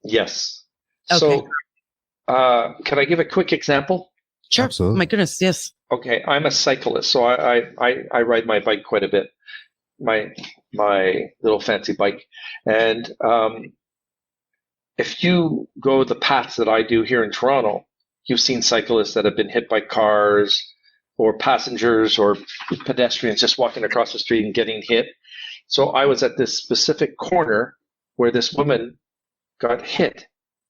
Yes. Okay. So. Can I give a quick example? Sure. Absolutely. My goodness, yes. Okay, I'm a cyclist, so I ride my bike quite a bit, my little fancy bike. And if you go the paths that I do here in Toronto, you've seen cyclists that have been hit by cars or passengers or pedestrians just walking across the street and getting hit. So I was at this specific corner where this woman got hit,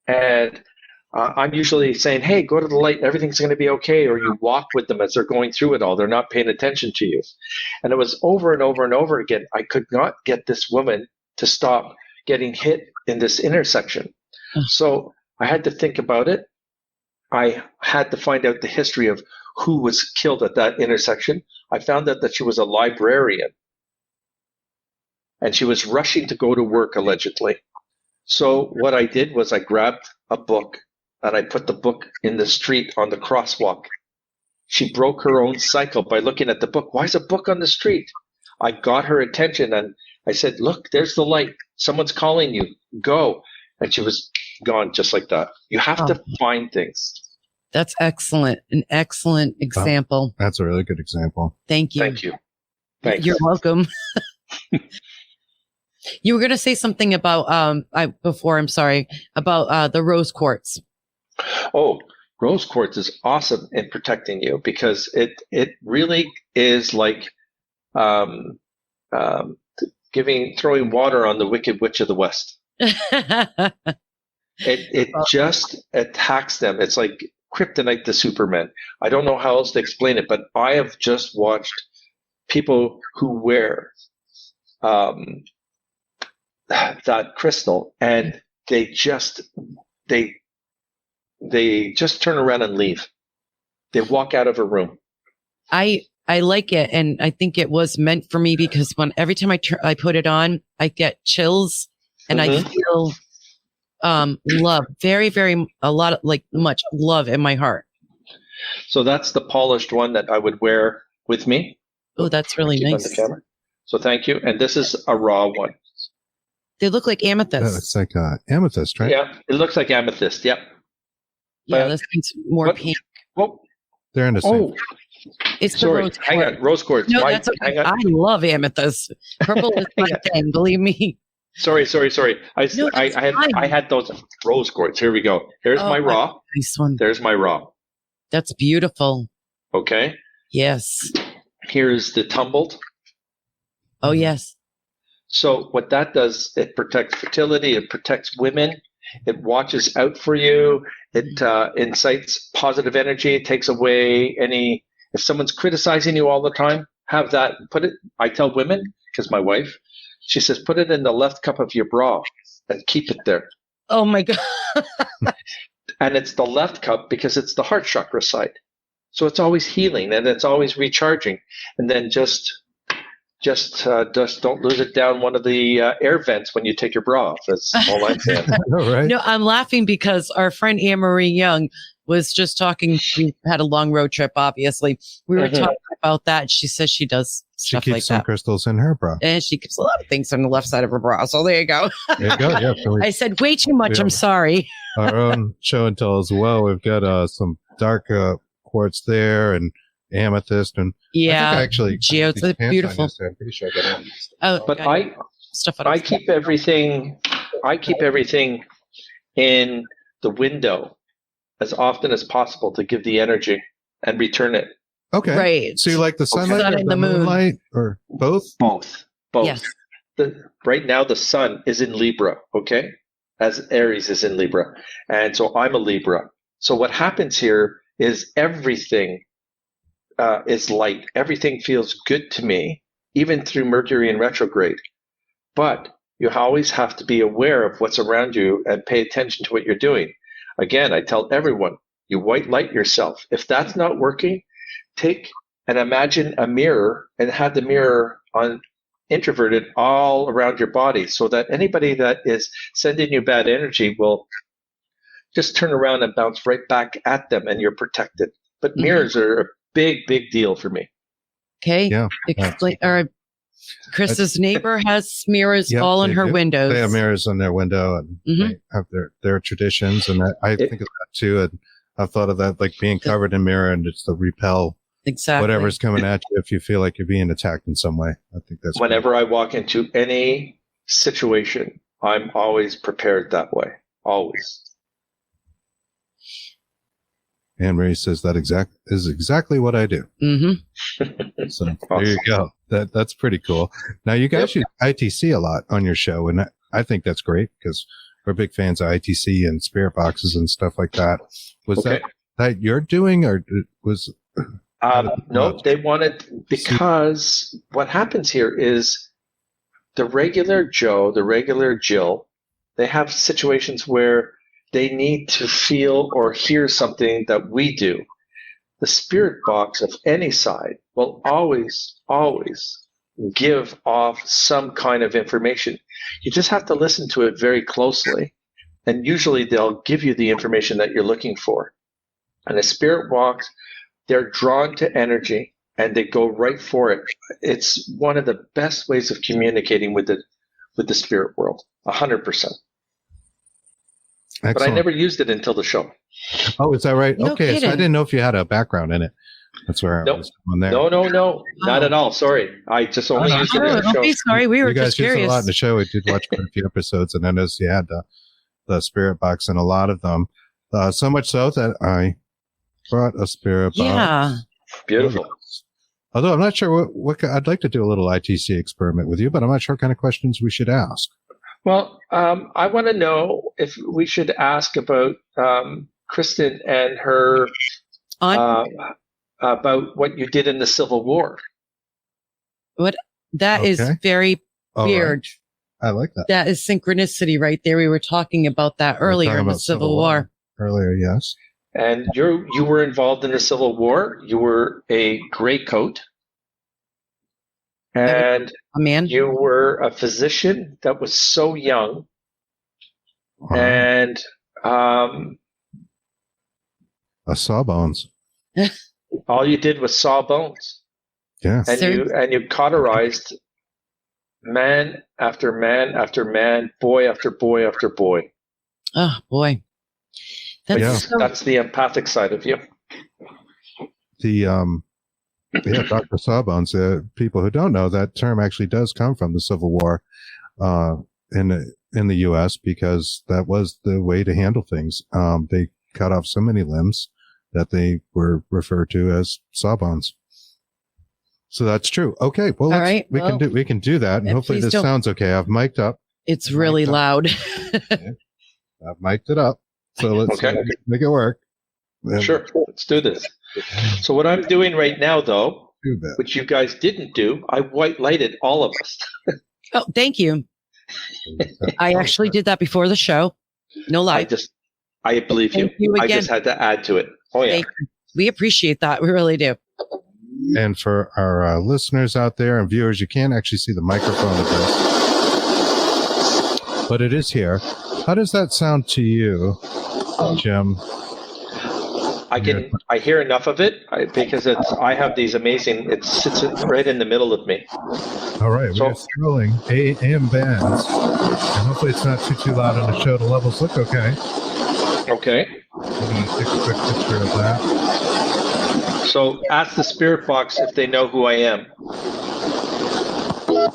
and I'm usually saying, hey, go to the light, everything's going to be okay, or you walk with them as they're going through it all. They're not paying attention to you. And it was over and over and over again. I could not get this woman to stop getting hit in this intersection. So I had to think about it. I had to find out the history of who was killed at that intersection. I found out that she was a librarian, and she was rushing to go to work, allegedly. So what I did was I grabbed a book, and I put the book in the street on the crosswalk. She broke her own cycle by looking at the book. Why is a book on the street? I got her attention, and I said, look, there's the light. Someone's calling you. Go. And she was gone just like that. You have to find things. That's excellent. An excellent example. That's a really good example. Thank you. Thank you. Thanks. You're welcome. You were going to say something about, about the rose quartz. Oh, rose quartz is awesome in protecting you because it really is like throwing water on the Wicked Witch of the West. It just attacks them. It's like kryptonite to Superman. I don't know how else to explain it, but I have just watched people who wear that crystal, and they just turn around and leave. They walk out of a room. I like it, and I think it was meant for me because every time I put it on, I get chills, and I feel love, very, very, a lot of, like, much love in my heart. So that's the polished one that I would wear with me. Oh, that's really nice. On the camera. So thank you. And this is a raw one. They look like amethyst. That looks like amethyst, right? Yeah, it looks like amethyst. Yep. Yeah, this one's more pink. Well, they're in the same. oh, it's the sorry. rose Hang on, rose quartz. No, that's okay. I love amethyst. Purple is my thing. Believe me. Sorry. I had those rose quartz. Here we go. Here's my raw. Nice one. There's my raw. That's beautiful. Okay. Yes. Here's the tumbled. Oh, yes. So what that does, it protects fertility. It protects women. It watches out for you. It incites positive energy. It takes away any, if someone's criticizing you all the time, have that, put it, I tell women, because my wife, she says, put it in the left cup of your bra and keep it there. Oh my God. And it's the left cup because it's the heart chakra side. So it's always healing and it's always recharging. And then just don't lose it down one of the air vents when you take your bra off. That's all I'm saying. Right. No, I'm laughing because our friend Anne-Marie Young was just talking. We had a long road trip, obviously. We were talking about that. She says she does stuff like that. She keeps some crystals in her bra. And she keeps a lot of things on the left side of her bra. So there you go. There you go. Yeah. So I said way too much. I'm sorry. Our own show and tell as well. We've got some dark quartz there and amethyst and actually geodes. Beautiful. I'm pretty sure I got it. But I keep everything. I keep everything in the window as often as possible to give the energy and return it. Okay. Right. So you like the sunlight sun or and the moonlight or both? Both. Yes. Right now the sun is in Libra, okay? As Aries is in Libra. And so I'm a Libra. So what happens here is everything is light. Everything feels good to me, even through Mercury in retrograde. But you always have to be aware of what's around you and pay attention to what you're doing. Again, I tell everyone, you white light yourself. If that's not working, take and imagine a mirror and have the mirror on introverted all around your body so that anybody that is sending you bad energy will just turn around and bounce right back at them and you're protected. But mirrors are a big, big deal for me. Okay. Yeah. Explain. Chris's neighbor has mirrors all in her windows. They have mirrors in their window and they have their traditions. And I think of that too. And I've thought of that like being covered in mirror and it's to repel whatever's coming at you if you feel like you're being attacked in some way. I think that's whenever I walk into any situation, I'm always prepared that way. Always. Anne-Marie says that is exactly what I do. Mm-hmm. So there you go. That's pretty cool. Now you guys use ITC a lot on your show, and I think that's great because we're big fans of ITC and spirit boxes and stuff like that. Was that you're doing, or was? No, they wanted, because what happens here is the regular Joe, the regular Jill, they have situations where they need to feel or hear something that we do. The spirit box of any side will always give off some kind of information. You just have to listen to it very closely. And usually they'll give you the information that you're looking for. And a spirit box, they're drawn to energy and they go right for it. It's one of the best ways of communicating with the spirit world, 100%. Excellent. But I never used it until the show. Oh, is that right? No okay, kidding. So I didn't know if you had a background in it. That's where I was on there. No, not at all. Sorry, I just only used it in the show. Don't be sorry, we were just curious. You guys used a lot in the show. We did watch quite a few episodes, and I noticed you had the spirit box in a lot of them. So much so that I brought a spirit box. Yeah, beautiful. Although I'm not sure what I'd like to do a little ITC experiment with you, but I'm not sure what kind of questions we should ask. Well, I want to know if we should ask about Kristen and her about what you did in the Civil War. What that is very weird. Right. I like that. That is synchronicity right there. We were talking about that earlier in the Civil War. Earlier, yes. And you were involved in the Civil War. You were a gray coat. And a man. You were a physician that was so young and a sawbones. all you did was saw bones. Yeah. And you cauterized man after man after man, boy after boy after boy. Oh boy. That's the empathic side of you. Dr. Sawbones. People who don't know, that term actually does come from the Civil War in the U.S. because that was the way to handle things. They cut off so many limbs that they were referred to as sawbones. So that's true. Okay, well, all right. We can do that, and hopefully this sounds okay. I've mic'd up. It's really loud. I've mic'd it up, so let's make it work. Sure, let's do this. So what I'm doing right now, though, which you guys didn't do, I white lighted all of us. Oh, thank you. I actually did that before the show. No lie. I believe you. I just had to add to it. Oh yeah. We appreciate that. We really do. And for our listeners out there and viewers, you can't actually see the microphone of this, but it is here. How does that sound to you, Jim? I hear enough of it because I have these amazing. It sits right in the middle of me. All right, we're scrolling AM bands, and hopefully it's not too loud on the show. The levels look okay. Okay. I'm going to take a quick picture of that. So ask the spirit box if they know who I am.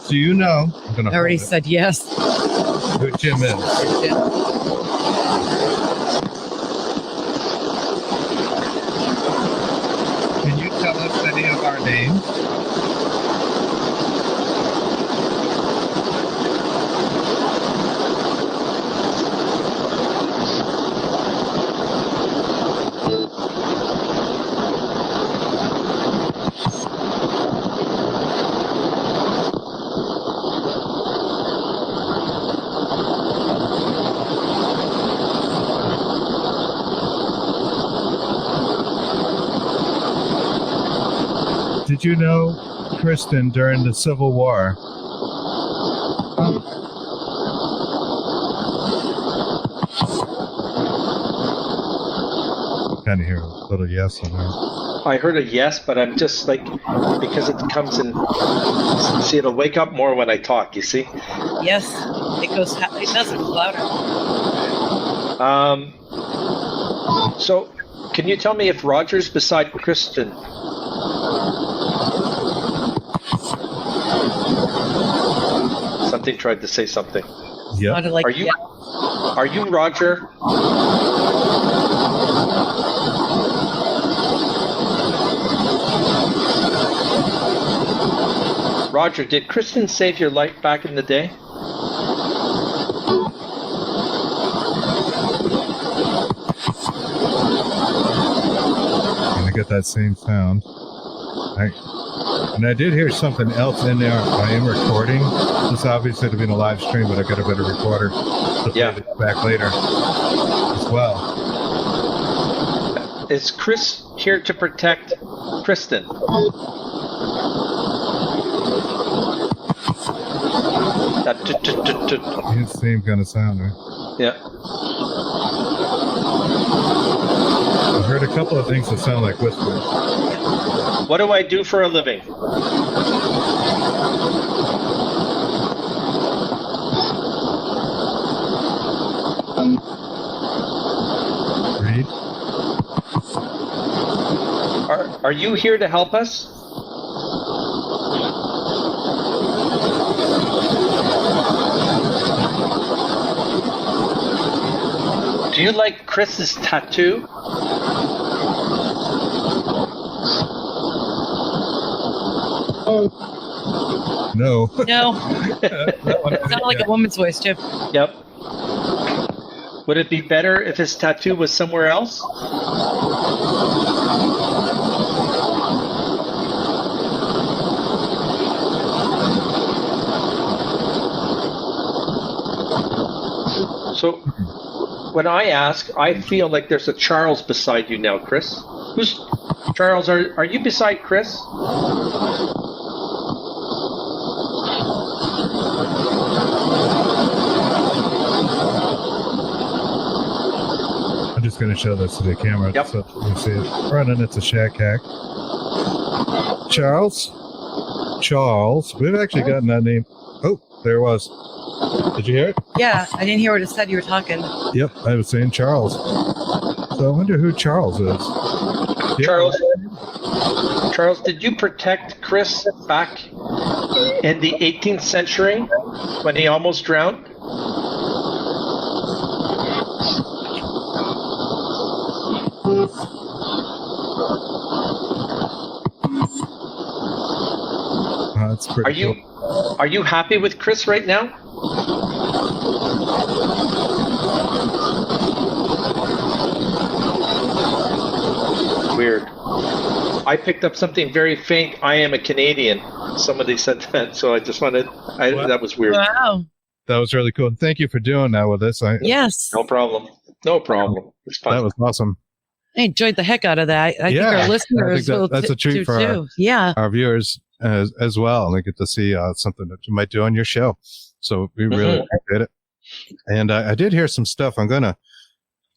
Do you know? I already said yes. Who Jim is? Can you tell us any of our names? Did you know Kristen during the Civil War? Kind of hear a little yes on that. I heard a yes, but I'm just like, because it comes in, see, it'll wake up more when I talk, you see? Yes, it doesn't louder. So, can you tell me if Roger's beside Kristen? Something tried to say something. Yeah. Are you Roger? Roger, did Kristen save your life back in the day? And I get that same sound. And I did hear something else in there. I am recording. This obviously would have been a live stream, but I got a better recorder to play this back later as well. Is Chris here to protect Kristen? It's the same kind of sound, right? Yeah. I've heard a couple of things that sound like whispers. What do I do for a living? Read. Are you here to help us? Do you like Chris's tattoo? No. No. It sounded like a woman's voice, too. Yep. Would it be better if his tattoo was somewhere else? So, when I ask, I feel like there's a Charles beside you now, Chris. Who's Charles? Are you beside Chris? just going to show this to the camera. Yep. So you see it running. It's a shack hack. Charles. We've actually gotten that name. Oh, there it was. Did you hear it? Yeah, I didn't hear what it said. You were talking. Yep, I was saying Charles. So I wonder who Charles is. Yeah. Charles, did you protect Chris back in the 18th century when he almost drowned? That's pretty cool. Are you happy with Chris right now? Weird. I picked up something very faint. I am a Canadian. Somebody said that, so I just wanted. That was weird. Wow. That was really cool. Thank you for doing that with us. Yes. No problem. It's fun. That was awesome. I enjoyed the heck out of that. I think our listeners will that's a treat for our viewers as well. And they get to see something that you might do on your show. So we really appreciate it. And I did hear some stuff. I'm going to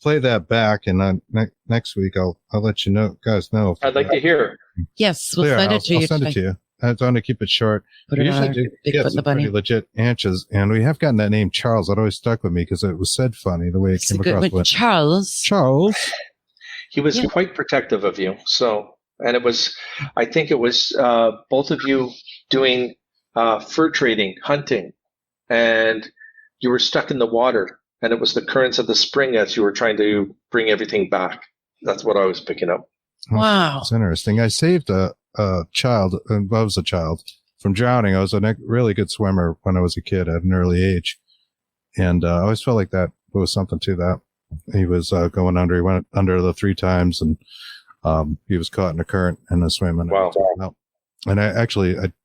play that back, and next week I'll let you guys know. I'd like to hear. Yes, we'll send it to you. I'll send it to you. I was going to keep it short. Put we it usually on do Bigfoot get and some the Bunny. pretty legit answers, and we have gotten that name Charles. That always stuck with me because it was said funny the way it came across. With Charles. He was quite protective of you. So, and I think it was both of you doing fur trading, hunting, and you were stuck in the water, and it was the currents of the spring as you were trying to bring everything back. That's what I was picking up. Wow. That's interesting. I saved a child, and I was a child, from drowning. I was a really good swimmer when I was a kid at an early age. And I always felt like there was something to that. He was going under. He went under the 3 times, and he was caught in a current in a swim. And wow. And I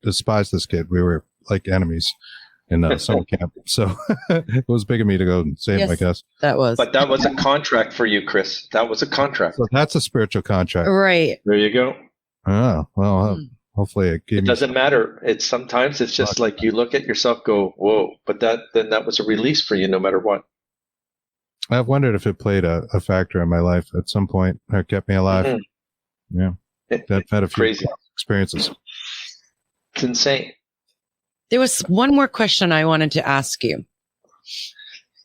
despised this kid. We were like enemies in summer camp. So it was big of me to go and save him, I guess. That was. But that was a contract for you, Chris. That was a contract. So that's a spiritual contract. Right. There you go. Oh, well, hopefully it doesn't matter. Sometimes it's just like you look at yourself, go, whoa. But that was a release for you no matter what. I've wondered if it played a factor in my life at some point. It kept me alive. Mm-hmm. Yeah. I've had a few crazy experiences. It's insane. There was one more question I wanted to ask you.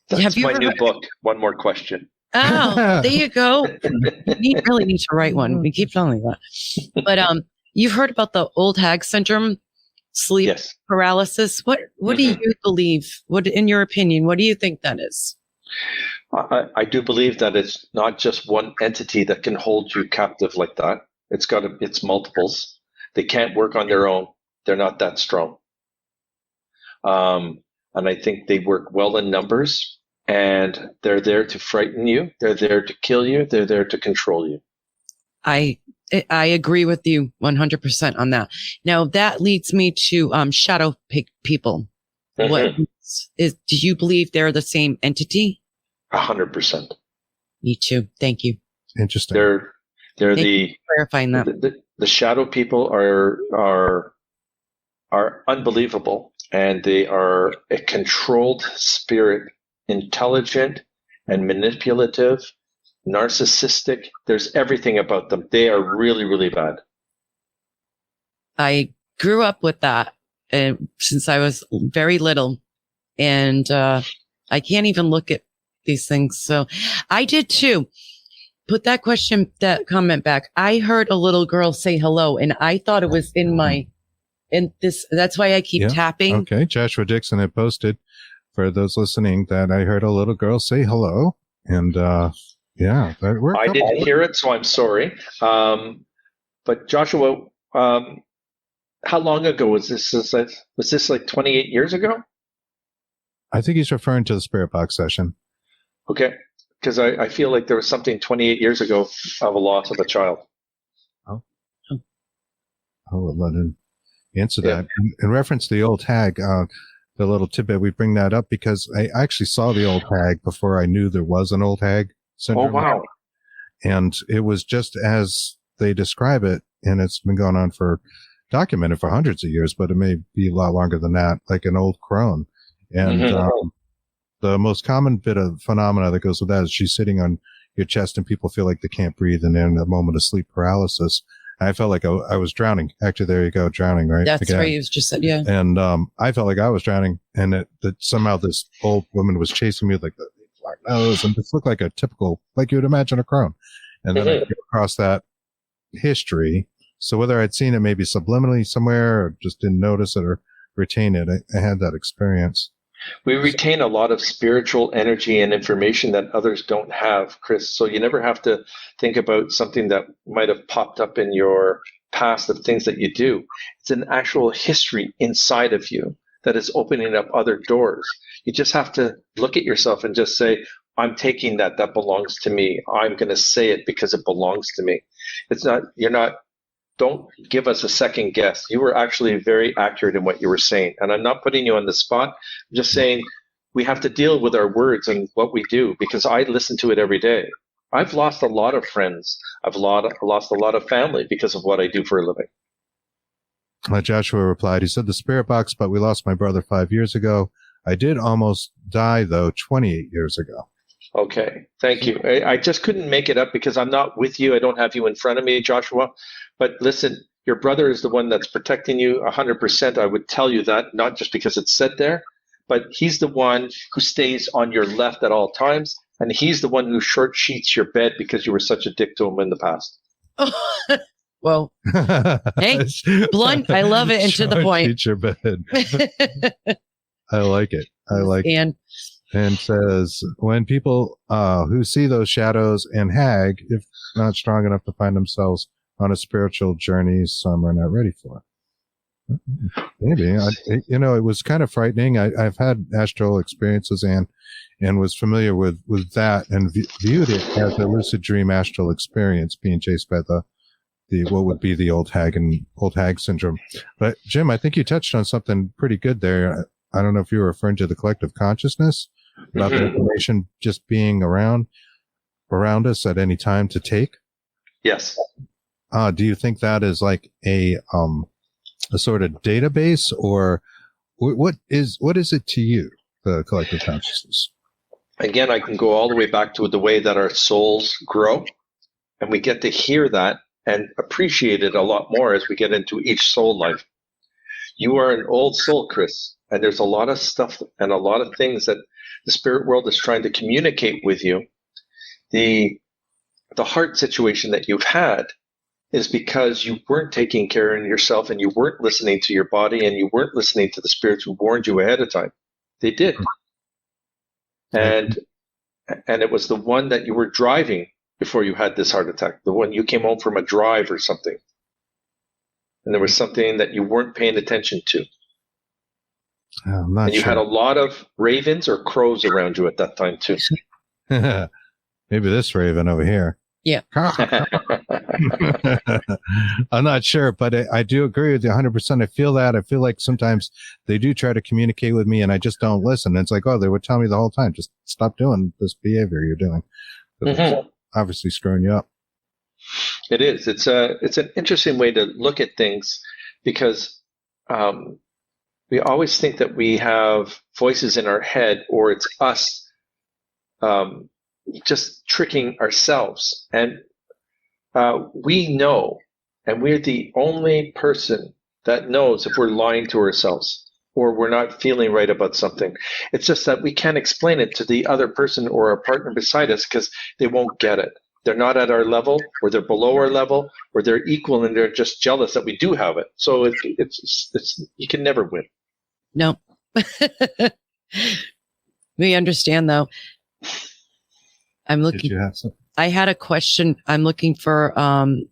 That's my new book. One more question. Oh, there you go. You really need to write one. We keep telling you that. But you've heard about the old hag syndrome, sleep paralysis. What do you believe? What, in your opinion, what do you think that is? I do believe that it's not just one entity that can hold you captive like that. It's multiples. They can't work on their own. They're not that strong. And I think they work well in numbers. And they're there to frighten you. They're there to kill you. They're there to control you. I agree with you 100% on that. Now that leads me to shadow people. Mm-hmm. Do you believe they're the same entity? 100%. Me too. Thank you. Interesting. They're clarifying that. The shadow people are unbelievable, and they are a controlled spirit. Intelligent and manipulative, narcissistic. There's everything about them. They are really, really bad. I grew up with that since I was very little, and I can't even look at these things. So I did too. Put that comment back. I heard a little girl say hello, and I thought it was that's why I keep tapping. Okay. Joshua Dixon had posted, for those listening, that I heard a little girl say hello, and that worked. I didn't hear it, so I'm sorry. But Joshua, how long ago was this? Was this like 28 years ago? I think he's referring to the Spirit Box session. Okay, because I feel like there was something 28 years ago of a loss of a child. Oh, I'll let him answer that. In reference to the old hag, the little tidbit, we bring that up because I actually saw the old hag before I knew there was an old hag syndrome. Oh, wow. And it was just as they describe it, and it's been going on documented for hundreds of years, but it may be a lot longer than that, like an old crone. And the most common bit of phenomena that goes with that is she's sitting on your chest and people feel like they can't breathe and they're in a moment of sleep paralysis. I felt like I was drowning. Actually, there you go, drowning, right? That's Again. right. You just said, yeah. And I felt like I was drowning, and that somehow this old woman was chasing me with like the black nose, and this looked like a typical, like you would imagine a crone. And then I came across that history. So whether I'd seen it maybe subliminally somewhere or just didn't notice it or retain it, I had that experience. We retain a lot of spiritual energy and information that others don't have, Chris. So you never have to think about something that might have popped up in your past of things that you do. It's an actual history inside of you that is opening up other doors. You just have to look at yourself and just say, I'm taking that belongs to me. I'm going to say it because it belongs to me. Don't give us a second guess. You were actually very accurate in what you were saying. And I'm not putting you on the spot. I'm just saying we have to deal with our words and what we do, because I listen to it every day. I've lost a lot of friends. I've lost a lot of family because of what I do for a living. Joshua replied, he said, the spirit box, but we lost my brother 5 years ago. I did almost die, though, 28 years ago. Okay, thank you. I just couldn't make it up because I'm not with you. I don't have you in front of me, Joshua. But listen, your brother is the one that's protecting you 100%. I would tell you that, not just because it's said there, but he's the one who stays on your left at all times. And he's the one who short sheets your bed because you were such a dick to him in the past. Well, hey, blunt. I love it. And to the point. Sheet your bed. I like it. I like it. And says, when people who see those shadows and hag, if not strong enough to find themselves on a spiritual journey, some are not ready for. Maybe. It was kind of frightening. I've had astral experiences and was familiar with that and viewed it as a lucid dream astral experience, being chased by the what would be the old hag syndrome. But Jim, I think you touched on something pretty good there. I don't know if you were referring to the collective consciousness, about the information just being around us at any time to take. Yes. Do you think that is like a sort of database, or what is it to you, the collective consciousness? Again, I can go all the way back to the way that our souls grow, and we get to hear that and appreciate it a lot more as we get into each soul life. You are an old soul, Chris, and there's a lot of stuff and a lot of things that the spirit world is trying to communicate with you. The heart situation that you've had is because you weren't taking care of yourself and you weren't listening to your body and you weren't listening to the spirits who warned you ahead of time. They did. And it was the one that you were driving before you had this heart attack, the one you came home from a drive or something. And there was something that you weren't paying attention to. I'm not and you sure. had a lot of ravens or crows around you at that time too. Maybe this raven over here. Yeah. I'm not sure, but I do agree with you 100%. I feel that. I feel like sometimes they do try to communicate with me and I just don't listen. And it's like, oh, they would tell me the whole time, just stop doing this behavior you're doing. It's obviously screwing you up. It is. It's an interesting way to look at things because we always think that we have voices in our head or it's us just tricking ourselves. And we know, and we're the only person that knows if we're lying to ourselves or we're not feeling right about something. It's just that we can't explain it to the other person or our partner beside us because they won't get it. They're not at our level, or they're below our level, or they're equal and they're just jealous that we do have it. So it's you can never win. No. We understand though. I'm looking. Did you have something? I had a question. I'm looking for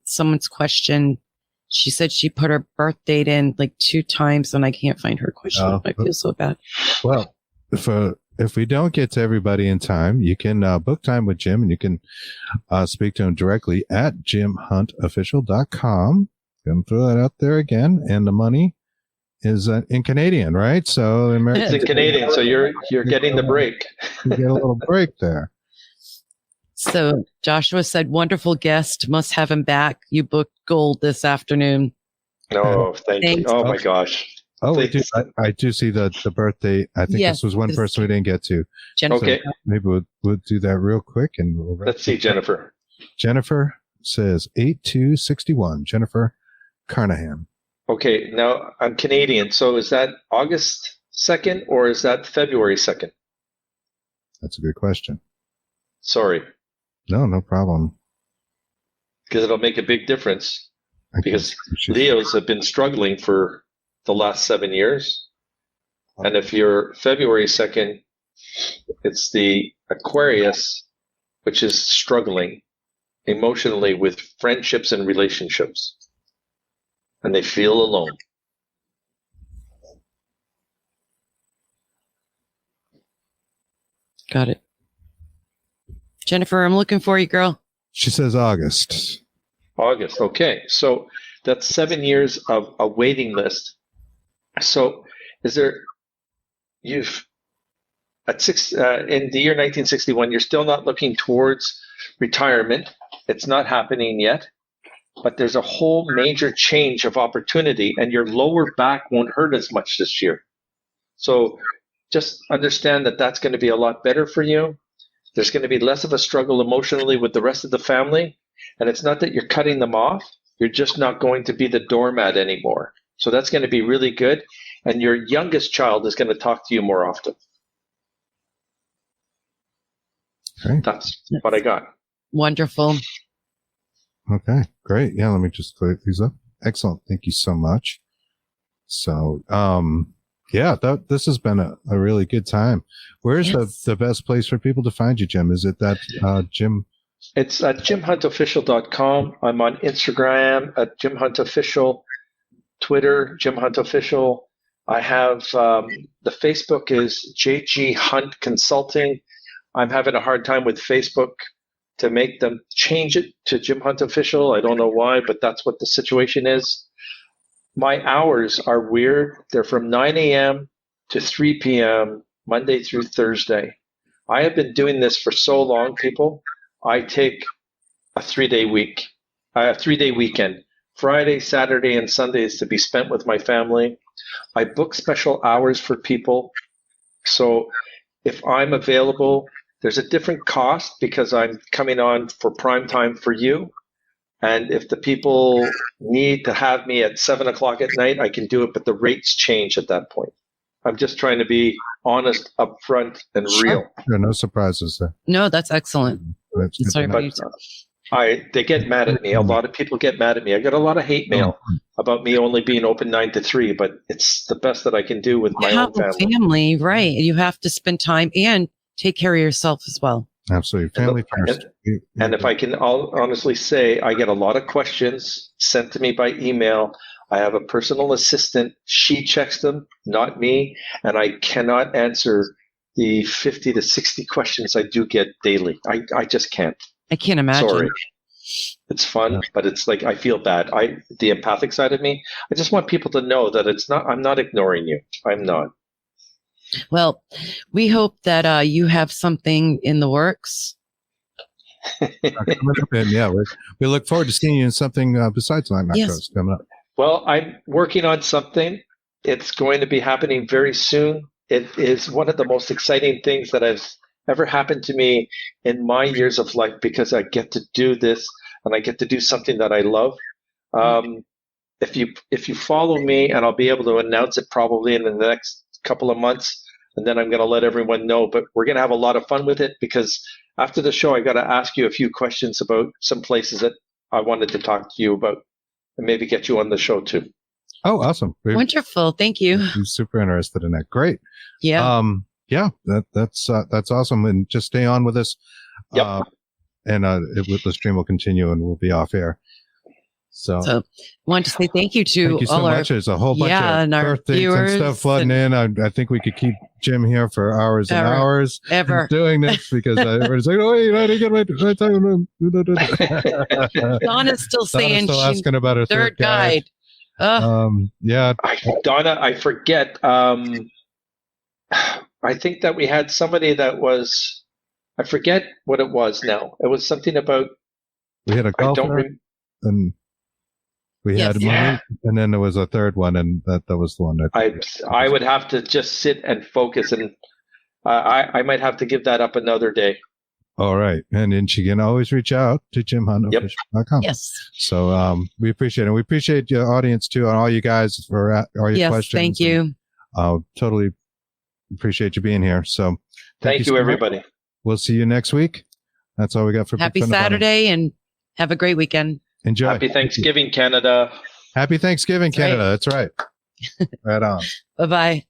someone's question. She said she put her birth date in like 2 times and I can't find her question. I feel so bad. Well, if we don't get to everybody in time, you can book time with Jim and you can speak to him directly at jimhuntofficial.com. Gonna throw that out there again. And the money is in Canadian, right? So it's in Canadian, so you're getting the break. You get a little break there. So Joshua said, wonderful guest. Must have him back. You booked gold this afternoon. Oh, thank you. Oh, my gosh. Oh, we do. I do see the birthday. I think this was one person we didn't get to. Jennifer. Okay. So maybe we'll do that real quick. And let's see, Jennifer. Jennifer says 8261. Jennifer Carnahan. Okay, now I'm Canadian. So is that August 2nd or is that February 2nd? That's a good question. Sorry. No problem. Because it'll make a big difference. Because Leos have been struggling for the last 7 years. And if you're February 2nd, it's the Aquarius, which is struggling emotionally with friendships and relationships. And they feel alone. Got it. Jennifer, I'm looking for you, girl. She says August. August, okay. So that's 7 years of a waiting list. So is there, in the year 1961, you're still not looking towards retirement. It's not happening yet, but there's a whole major change of opportunity and your lower back won't hurt as much this year. So just understand that that's going to be a lot better for you. There's going to be less of a struggle emotionally with the rest of the family. And it's not that you're cutting them off. You're just not going to be the doormat anymore. So that's going to be really good. And your youngest child is going to talk to you more often. Okay. That's what I got. Wonderful. Okay, great. Yeah, let me just clear these up. Excellent. Thank you so much. So, yeah, this has been a really good time. Where's the best place for people to find you, Jim? Is it that Jim? It's at jimhuntofficial.com. I'm on Instagram at jimhuntofficial, Twitter, jimhuntofficial. I have the Facebook is JG Hunt Consulting. I'm having a hard time with Facebook to make them change it to Jim Hunt Official. I don't know why, but that's what the situation is. My hours are weird. They're from 9 a.m. to 3 p.m. Monday through Thursday. I have been doing this for so long, people. I take a 3-day weekend. Friday, Saturday, and Sunday is to be spent with my family. I book special hours for people. So if I'm available, there's a different cost because I'm coming on for prime time for you. And if the people need to have me at 7 o'clock at night, I can do it, but the rates change at that point. I'm just trying to be honest, upfront, and real. There are no surprises there. No, that's excellent. They get mad at me. A lot of people get mad at me. I get a lot of hate mail about me only being open 9 to 3, but it's the best that I can do with my own family. Right. You have to spend time and take care of yourself as well. Absolutely. Family first. And if I can honestly say, I get a lot of questions sent to me by email. I have a personal assistant. She checks them, not me. And I cannot answer the 50 to 60 questions I do get daily. I just can't. I can't imagine. Sorry. It's fun, but it's like I feel bad. The empathic side of me, I just want people to know that I'm not ignoring you. I'm not. Well, we hope that you have something in the works. Yeah, we look forward to seeing you in something besides Knock Knock Ghost coming up. Well, I'm working on something. It's going to be happening very soon. It is one of the most exciting things that has ever happened to me in my years of life because I get to do this and I get to do something that I love. If you follow me, and I'll be able to announce it probably in the next couple of months, and then I'm going to let everyone know. But we're going to have a lot of fun with it because after the show, I got to ask you a few questions about some places that I wanted to talk to you about and maybe get you on the show too. Oh, awesome. Wonderful. Thank you. I'm super interested in that. Great. Yeah. Yeah, that's awesome. And just stay on with us. Yep. The stream will continue and we'll be off air. So want to say thank you to so all much. There's a whole bunch of birthdays and stuff flooding in. I think we could keep Jim here for hours and hours doing this because everybody's like, oh, wait, I didn't get my time. Donna's still saying still asking about her third guide. Yeah. Donna, I forget. I think that we had somebody that was, I forget what it was now. It was something about. We had a golfer and We had money, and then there was a third one, and that was the one that I would have to just sit and focus, and I might have to give that up another day. All right. And then she can always reach out to jimhuntofficial.com. Yes. So we appreciate it. And we appreciate your audience too, and all you guys for all your questions. Thank you. Totally appreciate you being here. So thank you, everybody. We'll see you next week. That's all we got for Happy Saturday and have a great weekend. Enjoy. Happy Thanksgiving, Canada. Happy Thanksgiving, Canada. That's right. Right on. Bye-bye.